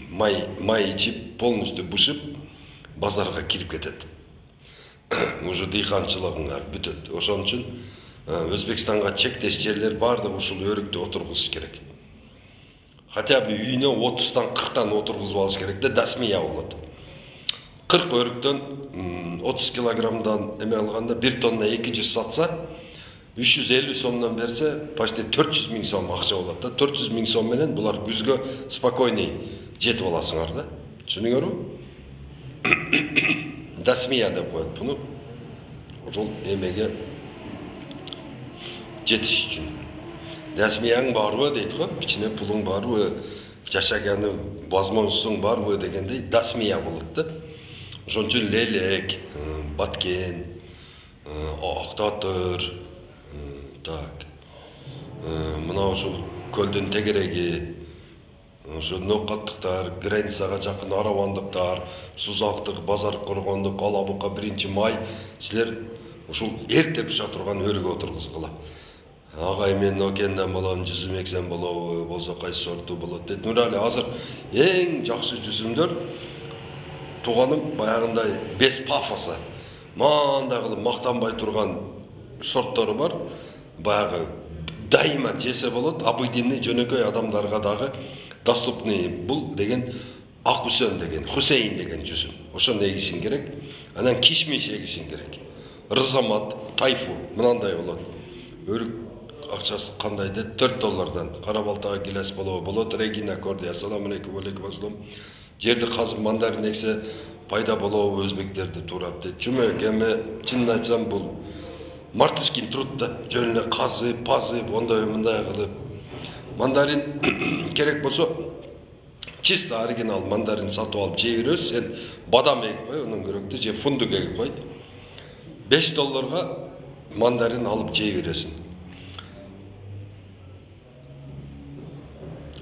Май ичип, полностью бышып, базарга кирип кетет. Уже дыйканчылыгыңар бүтөт. Ошон үчүн Өзбекстанга чектеш жерлер бардыгы ушул өрүктү отургузуш керек. Хотя бы үйүнө 30-тан 40-тан отургузуп алыш керек да, дасмия болот. 40 өрүктөн 30 килограммдан эме алганда 1 тонна 200 сатса, 350 сомдон берсе, почти 400 000 сом акча болот да. 400 000 сом менен булар күзгө спокойный жетип аласыңар да. Түшүнүңөрбү? Дасмия деп коет буну. Ошол эмеге жетиш үчүн. Дасмияң барбы дейт го, кичине пулуң барбы, жашаганы возможностуң барбы дегендей дасмия болот да. Ошон үчүн лелек, баткен, актатыр, так. Мына ошол көлдүн тегереги, ошо ноокаттыктар, границага жакын аравандыктар, Сузактык, Базар Коргондук, Алабука 1-май, силер ушул эрте быша турган өрүгө отургузгула. Агай мен окендан болом, жүзүм эксем болобу, болсо кайсы сорту болот дейт. Нурали азыр эң жакшы жүзүмдөр туганым баягындай без пафоса. Мындай кылып мактанбай турган сорттору бар. Баягы дайыма жесе болот, обыденный жөнөкөй адамдарга дагы доступный. Бул деген Ак Хүсен деген, Хусейн деген жүзүм. Ошону эгишиң керек. Анан кишмиш эгишиң керек. Рызамат, тайфу мынандай болот. Өрүк акчасы кандай дейт? 4 доллардан. Карабалтага гилес болот. Регина Корди, ассаламу алейкум, алейкум ассалам. Жерди казып мандарин эксе пайда болобу өзбектерди туурап дейт. Чүмөк эме чынын айтсам бул мартышкин труд да. Жөн эле казып, пазып, ондай мындай кылып. Мандарин керек болсо чисто оригинал мандарин сатып алып жей беребиз. Сен бадам эгип кой, онун керекти же фундук эгип кой. 5 долларга мандарин алып жей бересиң.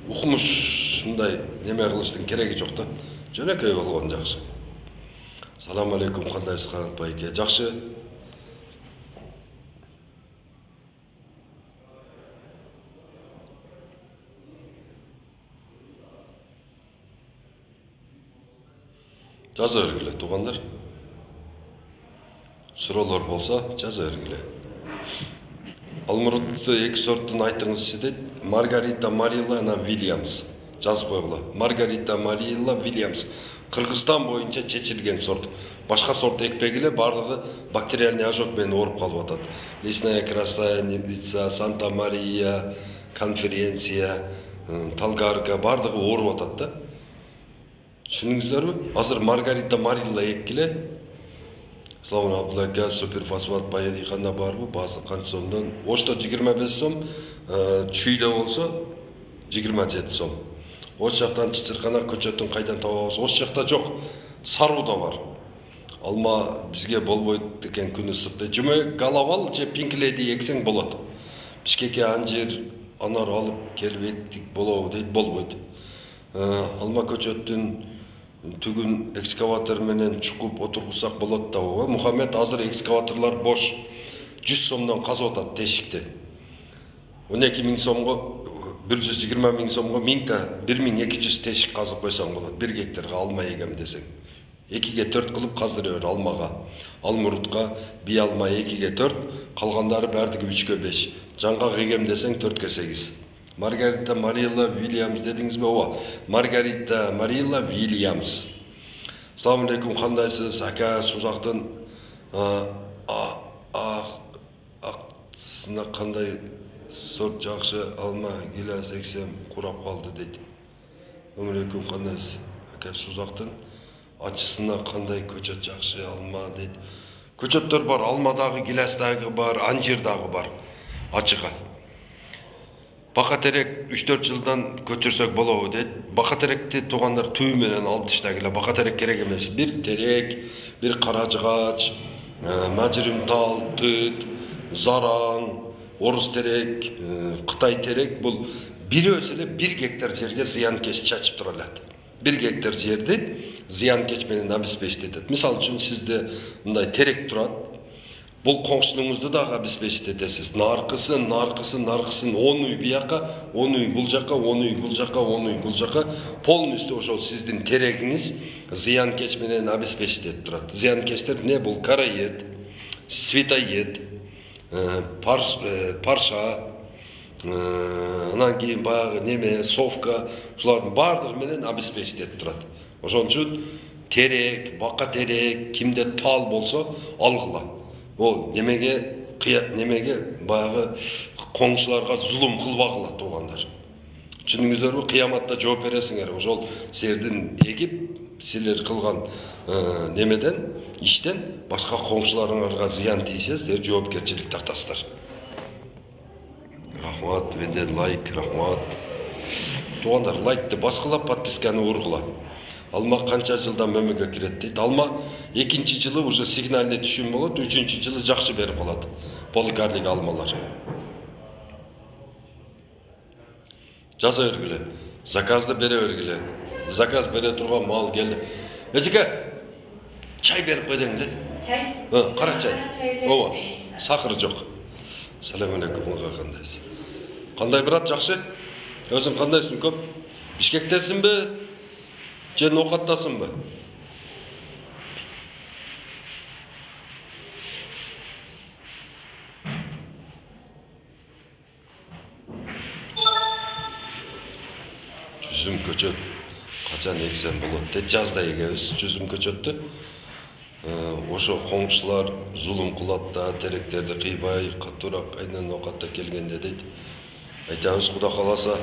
Укмуш мындай неме кылыштын кереги жок да. Жөнөкөй болгон жакшы. Салам алейкум, кандайсыз Канат байке? Жакшы. Жаза бергиле туугандар. Суроолор болсо жаза бергиле. Алмурутты 2 сорттун айтыңызчы дейт. Маргарита Марилла, анан Вильямс. Жазып койгула. Маргарита Марилла, Вильямс. Кыргызстан боюнча чечилген сорт. Башка сорт экпегиле бардыгы бактериальный ожог менен ооруп калып атат. Лесная красавица, Санта Мария, Конференция, Талгарга бардыгы ооруп атат да. Түшүнүңүздөрбү? Азыр Маргарита Марилла эккиле. Слава Абдулака, суперфосфат баяды канда барбы? Баасы канча сомдон? Ошто 25 сом, чүйдө болсо 27 сом. Ош жактан чычыркана көчөтүн кайдан табабыз? Ош жакта жок. Саруда бар. Алма бизге болбойт экен, күнү ысык. Жумө галавал же пинкледи эксең болот. Бишкекке анжир, анар алып келбектик болобу дейт, болбойт. Алма көчөттүн түгүн экскаватор менен чукуп отургусак болот да. Мухаммед азыр экскаваторлар бош. 100 сомдон казып атат тешикти. 12 000 сомго, 120 000 сомго 1200 тешик казып койсоң болот. 1 гектарга алма эгем десең. 2-ге 4 кылып каздыра бер алмага. Алмурутка би алма 2-ге 4, калгандары бардыгы 3-ге 5. Жаңгак эгем десең 4-ге 8. Маргарита Марилла Вильямс дедіңіз бе? Ооба, Маргарита Марилла Вильямс. Ассаламу алейкум, қандайсыз? Ака Сузақтың ақтысына қандай сорт жақшы алма гилас ексем құрап қалды дейді. Ассаламу алейкум, қандайсыз? Ака Сузақтың ачысына қандай көчет жақшы алма дейді. Көчеттер бар, алмадағы, гиластағы бар, анжирдағы бар, ачыға. Бақатерек 3-4 жылдан көчірсек болауы дейді. Бақатеректі туғандар түйменен алып іштәгілі. Бақатерек керек емес. Bir терек, bir қаражығач, мәжірімтал, түт, зараң, орыс терек, Қытай терек. Бұл бір өсілі 1 гектар жерге зиян кеш чачып тұралады. 1 гектар жерде зиян кешменен обеспечить етеді. Misal үшін сізде мұндай терек тұрады. Бұл қоңшыныңызды дағы обеспечить етесіз. Нарқысын, 10 үй бияққа, 10 үй бұл жаққа, 10 үй бұл жаққа, 10 үй бұл жаққа. Полностью ошол сіздің терегіңіз зиян кешменен обеспечить етіп тұрады. Зиян кештер не? Бұл караед, светоед, парша, анан кейін баяғы неме, совка, шулардың бардығы менен обеспечить етіп тұрады. Ошон үчүн терек, бака терек, кимде тал болсо алгыла. Ол немеге баяғы қоңшыларға зұлым қылбағыла туғандар. Түшүндүңүздөр бу? Кыяматта жооп бересиңер. Ошол силердин эгип, силер кылган немеден, иштен башка қоңшыларыңарга зыян тийсе, силер жоопкерчилик тартасыздар. Рахмат, бенден лайк, рахмат. Туғандар лайкты басқылап, подписканы ургула. Алма қанша жылда мөмеге кирет дейді. Алма 2-ші жылы уже сигнальный түшүм болады, 3-ші жылы жақшы беріп қалады. Поликарлик алмалар. Жаза өргілі. Заказды бере өргілі. Заказ бере тұрған мал келді. Эжеке, чай беріп қойдың, чай? Қара чай. Ова, сақыр жоқ. Салам алейкум, қандайсың? Қандай брат, жақшы? Өзің қандайсың көп? Бишкектесің бе? Жен оқаттасың ба? Жүзім көчет қачан ексен болады деп жазда егеміз жүзім көчетті. Ошо қоңшылар зұлым қылатта, теректерді қийбай, қаттырақ айнан оқатта келгенде дейді. Айтамыз, Құда қаласа,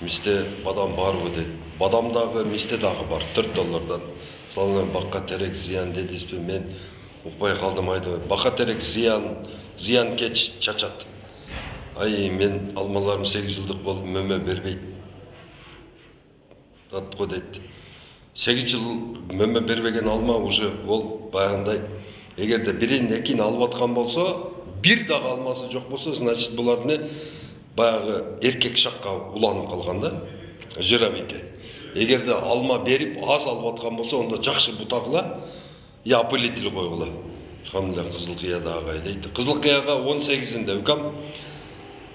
мисте бадам бар ғой дейді. Бадамдағы мисте дағы бар, $4. Салынан баққа терек зиян дедіспе, мен ұқпай қалдым айды. Баққа терек зиян кеч чачат. Ай, мен алмаларым 8 жылдық болып мөме бербейді. Датқо дейді. 8 жыл мөме бербеген алма уже ол баяғындай. Егерде бірін екін алып атқан болса, бір дағы алмасы жоқ болса, значит бұлар не? Баяғы еркек шаққа уланып қалғанда, жиравике. Егерде алма беріп, аз алып атқан болса, онда жақшы бұтағыла, я опылитель қойғыла. Хамда Қызылқиядағы дейді. Қызылқияға 18-інде үкам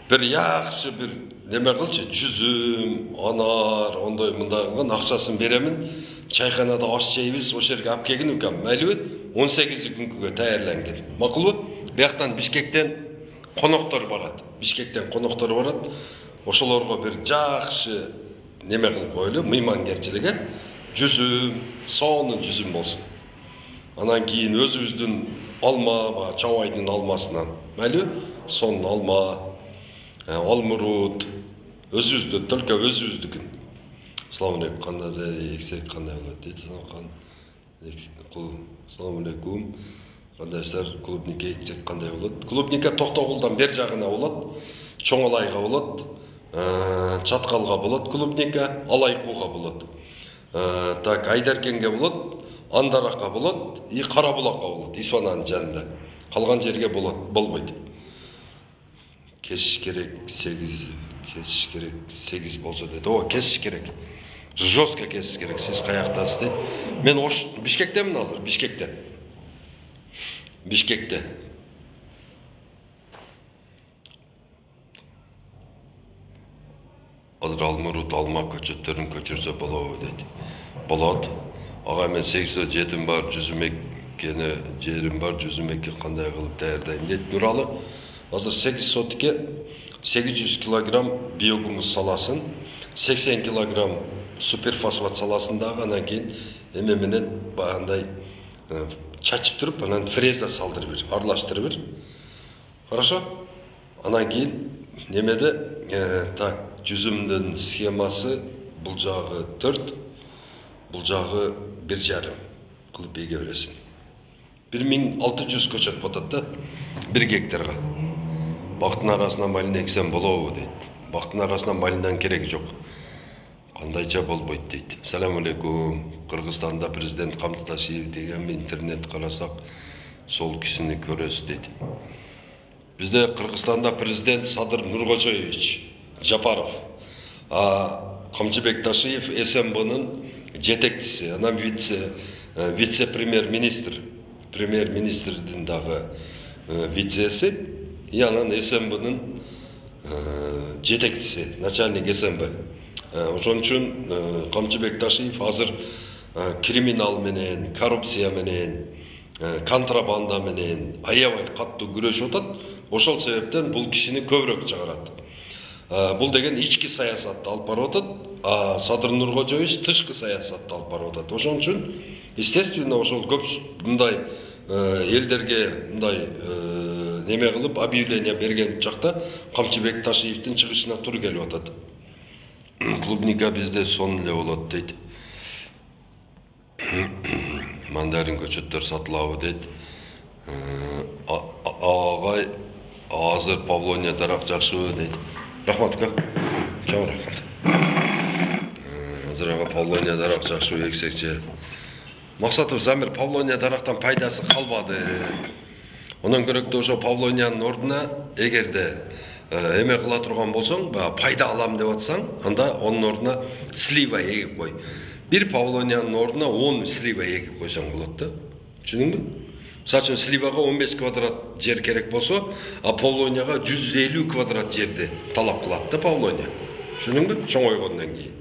бір яқшы бір неме қылшы, жүзім, анар, ондай мұндағын ақшасын беремін. Чайханада аш жейбіз, о жерге ап кегін үкам. Мәлі 18 күнкіге тәйірленген. Мақылы, бияқтан Бишкектен қонақтар барады. Бишкектен қонақтар барады. Ошолорға бір жақшы неме қылып қойлы, меймангерчілігі, жүзім, соның жүзім болсын. Анан кейін өзіміздің алма, чауайдың алмасынан, мәлі, соның алма, алмұрут, өзімізді, только өзіміздікін. Ассаламу алейкум, қандай ексек қандай болады дейді. Ассаламу алейкум, қандайсыздар, клубнике ексек қандай болады. Клубнике Тоқтоғұлдан бер жағына болады, Чоңалайға болады, Чатқалға болады клубника, Алайқуға болады. Так, Айдаркенге болады, Андараққа болады, и Қарабұлаққа болады, Исфананың жанында. Қалған жерге болады, болмайды. Кесіш керек 8 болса деді. О, кесіш керек. Жестко кесіш керек, сіз қаяқтасыз дейді. Мен Бишкектемін азыр, Бишкекте. Адыр алмұрут, алма көчеттерін көчірсе болауы дейді. Болады. Аға мен 8 жетім бар, жүзімеккені жерім бар, жүзімекке қандай қылып дәрдайын дейді. Нұралы, Азыр 8 сотикке 800 килограмм биогумус саласын, 80 килограмм суперфосфат саласын дагы анан кийин эме менен баягындай чачып туруп, анан фреза салдырып бер, аралаштырып бер. Хорошо? Анан кийин немеде так жүзүмдүн схемасы бул жагы 4, бул жагы 1,5 кылып эге бересиң. 1600 көчөт болот да 1 гектарга. Бактын арасынан малина эксен болобу дейт. Бактын арасынан малинаның кереги жок. Кандайча болбойт дейт. Салам алейкум. Кыргызстанда президент Камташиев деген интернет карасак сол кишини көрөсүз дейт. Бизде Кыргызстанда президент Садыр Нуркожоевич Жапаров, Камчыбек Ташиев СМБнын жетекчиси, анан вице-премьер-министр, премьер-министрдин дагы вицеси, и анан СМБнын жетекчиси, начальник СМБ. Ошон үчүн Камчыбек Ташиев азыр криминал менен, коррупция менен, контрабанда менен аябай каттуу күрөшүп атат. Ошол себептен бул кишини көбүрөөк чыгарат. Бул деген ички саясатты алып барып атат, Садыр Нуркожоевич тышкы саясатты алып барып атат. Ошон үчүн естественно ошол көп мындай элдерге мындай неме кылып объявление берген жакта Камчыбек Ташиевдин чыгышына туура келип атат. Клубника бизде сон эле болот дейт. Мандарин көчөттөр сатылабы дейт. Агай азыр Павлония дарак жакшыбы дейт. Рахмат ка. Чоң рахмат. Азыр ага Павлония дарак жакшыбы эксекче. Максатов Замир Павлония дарактан пайдасы калбады. Онан көрөктө ошо Павлониянын ордуна эгерде эме кыла турган болсоң, пайда алам деп атсаң, анда онун ордуна слива эгип кой. Bir Pavloniyanın ордуна 10 слива эгип койсоң болот да. Түшүндүңбү? Мисалы үчүн сливага 15 квадрат жер керек болсо, а Павлонияга 150 квадрат жерди талап кылат да Павлония. Түшүндүңбү? Чоңойгондон кийин.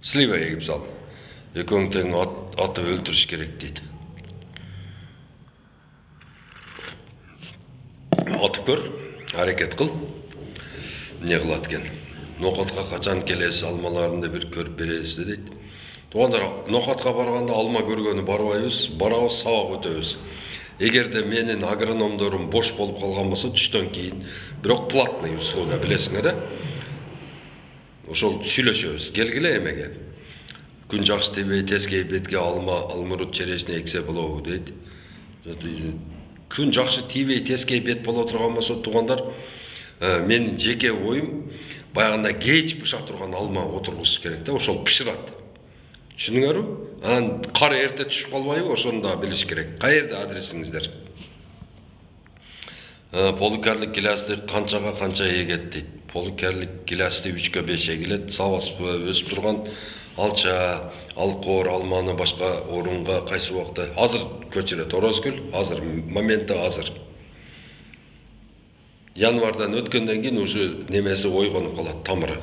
Слива эгип сал. Экөөң тең атып өлтүрүш керек дейт. Атып көр, аракет кыл. Не кылат экен? Нокатка качан келесиз, алмаларымды бир көрүп бересиз дейт. Туугандар, Нокатка барганда алма көргөнү барбайбыз, барабыз, сабак өтөбүз. Эгерде менин агрономдорум бош болуп калган болсо түштөн кийин, бирок платный услуга билесиңер да? Ошол сүйлөшөбүз, келгиле эмеге. Күн жакшы тийбей, тескей бетке алма, алмурут черешне эксе болобу дейт. Күн жакшы тийбей, тескей бет боло турган болсо, туугандар, менин жеке оюм баягында кеч пыша турган алма отургузуш керек да, ошол пышырат. Түшүндүңөрбү? Анан кар эрте түшүп калбайбы, ошону да билиш керек. Каерде адресиңиздер? Полукарлык гилясты канчага канча эгет дейт. Полукарлык гилясты 3-кө 5 эгилет, сабасызбы, өсүп турган алча, алкор, алманы башка орунга кайсы убакта азыр көчүрөт, Орозгүл, азыр моменти азыр. Январдан өткөндөн кийин уже немеси ойгонуп калат, тамыры.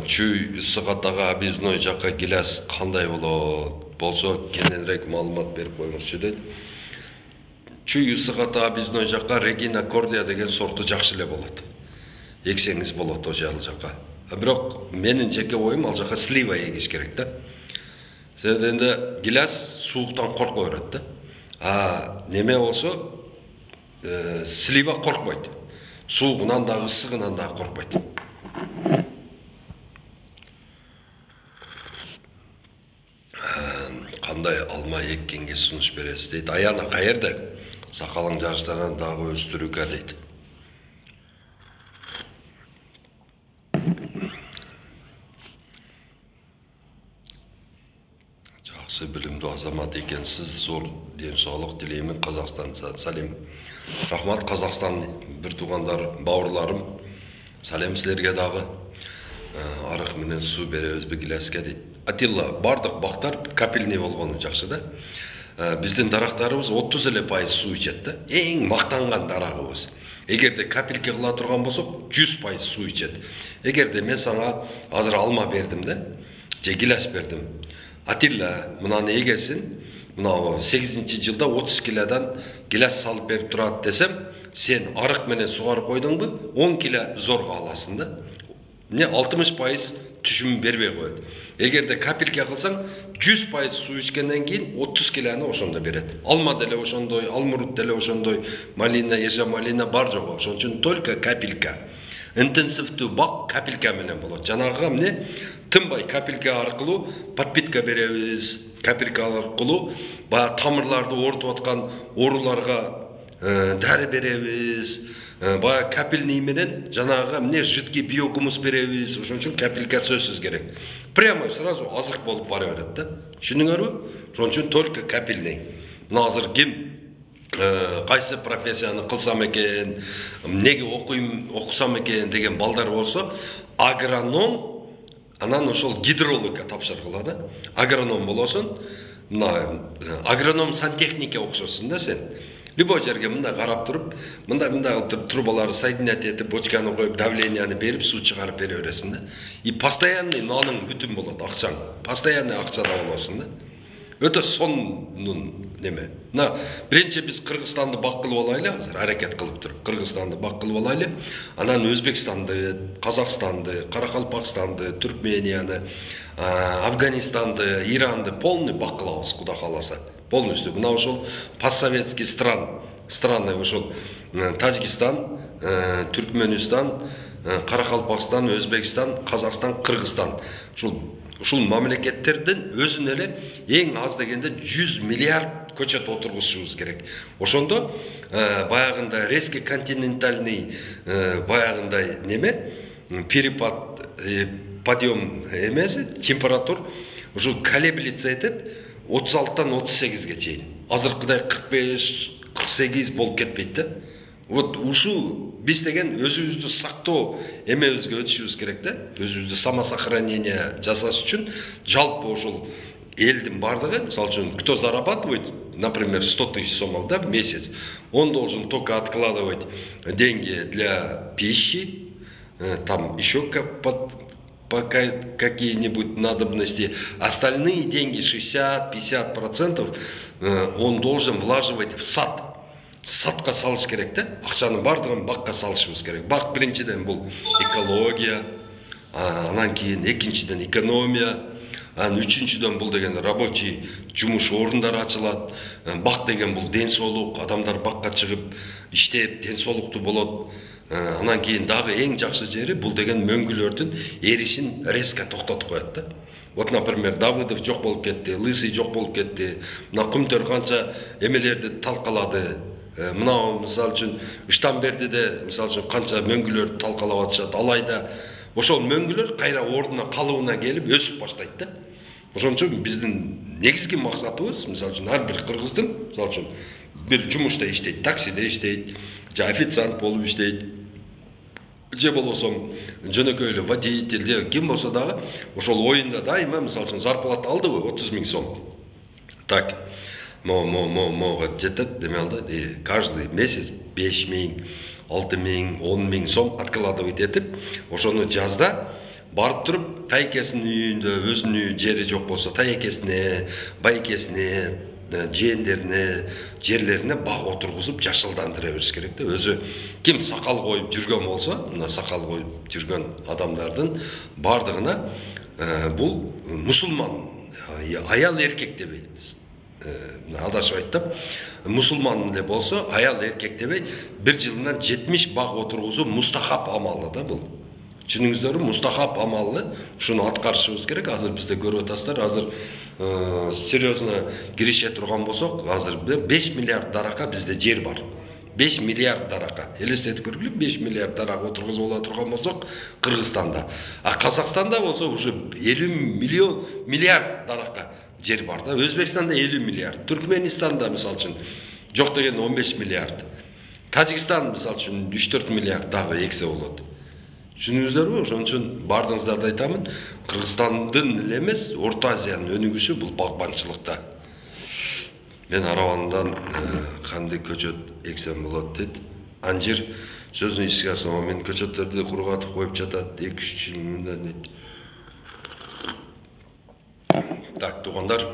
Чүй ысыкатага объездной жакка гиляс кандай болот? Болсо кененирээк маалымат берип коюңузчу дейт. Чүй ысыката объездной жакка Регина Кордия деген сорту жакшы эле болот. Эксеңиз болот ошол жакка. Бирок менин жеке оюм ал жакка слива эгиш керек да. Себебинде гиляс сууктан корко берет да. Неме болсо слива коркпойт. Суугунан дагы, ысыгынан дагы коркпойт. Кандай алма эккенге сунуш бересиз дейт. Аяна каерде? Сакалың жарыштарынан дагы өстүрүүгө дейт. Жақсы білімді азамат екенсіз, зор денсаулық тілеймін. Қазақстан салем. Рахмат, Қазақстан бір туғандар, бауырларым. Салем сілерге дағы. Арық менен су беребиз гиляске дейт. Атилла, бардық бақтар капельный болгону жакшы да. Биздин дарактарыбыз 30% су ичет да. Эң мактанган дарагыбыз. Эгерде капельке кыла турган болсок 100% су ичет. Эгерде мен сага азыр алма бердим да, же гиляс бердим. Атилла, мынаны эгесин, мынау 8-ші жылда 30 киладан гилас салып беріп тұрады десем, сен арық менен суғарып қойдың бі, 10 кило зорға аласың да. Міне 60% түшім бербей қойды. Егерде капельке қылсаң, 100% су ішкеннен кейін 30 килоны ошонда береді. Алма деле ошондой, алмұрут деле ошондой, малина, ежа малина бар жоғы. Ошон үчүн только капелька. Интенсивтүү бак капелька менен болот. Жанагыга эмне тынбай капелька аркылуу подпитка беребиз. Капелька аркылуу баягы тамырларды оорутуп аткан ооруларга дары беребиз. Баягы капельный менен жанагыга эмне жидкий биогумус беребиз. Ошон үчүн капелька сөзсүз керек. Прямо сразу азык болуп бара берет да. Түшүнүңөрбү? Ошон үчүн только капельный. Мына азыр ким кайсы профессияны кылсам экен, неге окусам экен деген балдар болсо, агроном, анан ошол гидрологка тапшыргыла да. Агроном болосуң, мына агроном сантехникке окшосуң да сен. Любой жерге мында карап туруп, мында трубаларды соединять этип, бочканы коюп, давленияны берип, суу чыгарып бере бересиң да. И постоянный наның бүтүн болот, акчаң. Постоянный акчада болосуң да. Өтө сонун неме. Мына биринчи биз Кыргызстанды бак кылып алайлы, азыр аракет кылып туруп, Кыргызстанды бак кылып алайлы. Анан Өзбекстанды, Казакстанды, Каракалпакстанды, Түркменияны, Афганистанды, Иранды полный бак кылабыз, куда кааласа. Полностью. Мына ошол постсоветский страны ошол Тажикстан, Түркменистан, Каракалпакстан, Өзбекстан, Казакстан, Кыргызстан. Ушул мамлекеттердин өзүнө эле эң аз дегенде 100 миллиард көчөт отургузушубуз керек. Ошондо баягында резкий континентальный баягындай неме перепад подъем эмеси температур ушул колеблется этет 36-тан 38-ге чейин. Азыркыдай 45-48 болуп кетпейт да. Вот ушу биз деген өзүбүздү сактоо эмебизге өтүшүбүз керек да. Өзүбүздү самосохранение жасаш үчүн жалпы ошол элдин бардыгы, мисалы үчүн, кто зарабатывает, например, 100 тысяч сомов в месяц, он должен только откладывать деньги для пищи, там еще какие-нибудь надобности. Остальные деньги, 60-50%, он должен влаживать в сад. Садқа салыш керек да, акчанын бардыгын бакка салышыбыз керек. Бак биринчиден бул экология, анан кийин экинчиден экономия, анан үчүнчүдөн бул деген рабочий жумуш орундары ачылат. Бак деген бул ден соолук, адамдар бакка чыгып иштеп ден соолуктуу болот. Анан кийин дагы эң жакшы жери бул деген мөңгүлөрдүн эришин резко токтотуп коет да. Вот, например, Давыдов жок болуп кетти, Лысый жок болуп кетти. Мына Кумтөр канча эмелерди талкалады. Мына мисалы үчүн Штамбердиде мисалы үчүн канча мөңгүлөрдү талкалап атышат. Алайда ошол мөңгүлөр кайра ордуна калыбына келип өсүп баштайт да. Ошон үчүн биздин негизги максатыбыз, мисалы үчүн ар бир кыргыздын, мисалы үчүн бир жумушта иштейт, таксиде иштейт, же официант болуп иштейт, же болосоң жөнөкөй эле водитель, же ким болсо дагы ошол оюнда дайыма мисалы үчүн зарплата алдыбы 30 000 сом. Так, могут жетет, каждый месяц 5 000, 6 000, 10 000 сом откладывать етіп, ошону жазда барып туруп, тайкесинин үйүндө өзүнүн жери жок болсо, тайкесине, байкесине, жээндерине, жерлерине баг отургузуп жашылдандыра бериш керек да. Өзү ким сакал коюп жүргөн болсо, мына сакал коюп жүргөн адамдардын бардыгына бул мусулман, аял эркек дебейбиз. Адашып айттым, мусулман эле болсо, аял эркек дебей, бир жылынан 70 баг отургузуу мустахап амалы да бул. Түшүнүңүздөрбү, мустахап амалы, ушуну аткарышыбыз керек. Азыр бизде көрүп атасыздар, азыр серьезно киреше турган болсок, азыр 5 миллиард дарака бизде жер бар. 5 миллиард дарака. Элестетип көргүлө, 5 миллиард дарака отургузуп ала турган болсок Кыргызстанда. А Казакстанда болсо уже 50 миллиард дарака жер бар да. Өзбекстанда 50 миллиард. Түркменистанда мисалы үчүн жок деген 15 миллиард. Тажикстан мисалы үчүн 3-4 миллиард дагы эксе болот. Түшүнүңүздөрбү? Ошон үчүн бардыгыңыздарды айтамын, Кыргызстандын эле эмес, Орто Азиянын өнүгүшү бул багбанчылыкта. Мен арабандан кандай көчөт эксем болот дейт. Анжир сөзүн ишке асам, мен көчөттөрдү кургатып коюп жатат, 2-3 мындан дейт. Так, тугандар,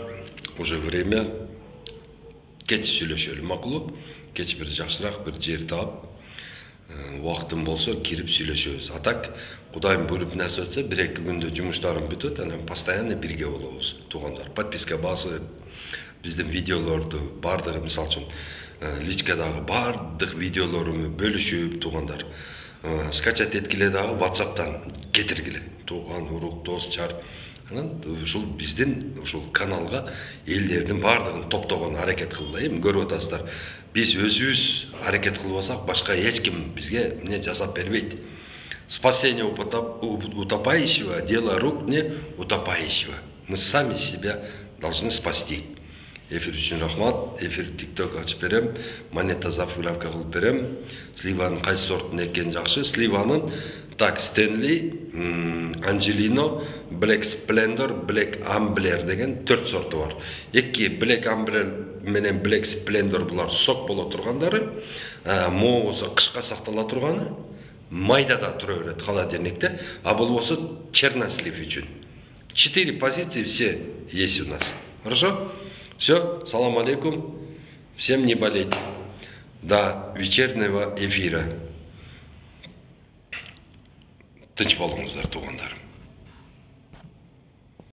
уже время кеч сүйлөшөлү макулбу? Кеч бир жакшыраак бир жер таап, убактым болсо кирип сүйлөшөбүз. Атак Кудайым буйруп насип этсе, 1-2 күндө жумуштарым бүтөт, анан постоянно бирге болобуз, туугандар. Подписка басып, биздин видеолорду бардыгы, мисалы үчүн, личкадагы бардык видеолорумду бөлүшүп, туугандар. Скачать эткиле дагы WhatsApp'тан кетиргиле. Туган, урук, дос, чар. Анан ушул биздин ушул каналга элдердин бардыгын топтогон аракет кылалы. Эми көрүп атасыздар. Биз өзүбүз аракет кылбасак, башка эч ким бизге эмне жасап бербейт. Спасение утопающего, дело рук не утопающего. Мы сами себя должны спасти. Эфир үчүн рахмат. Эфир TikTok ачып берем. Монета заправка кылып берем. Сливанын кайсы сортун экени жакшы. Сливанын так Стенли, Анджелино, Black Splendor, Black Ambler деген 4 сорту бар. Эки Black Ambler менен Black Splendor булар сок боло тургандары, моосо кышка сактала турганы, майда да тура берет холодильникте, а бул болсо чернослив үчүн. 4 позиции все есть у нас. Хорошо? Все, салам алейкум. Всем не болеть. До вечернего эфира. Тынч болуңуздар, туугандарым.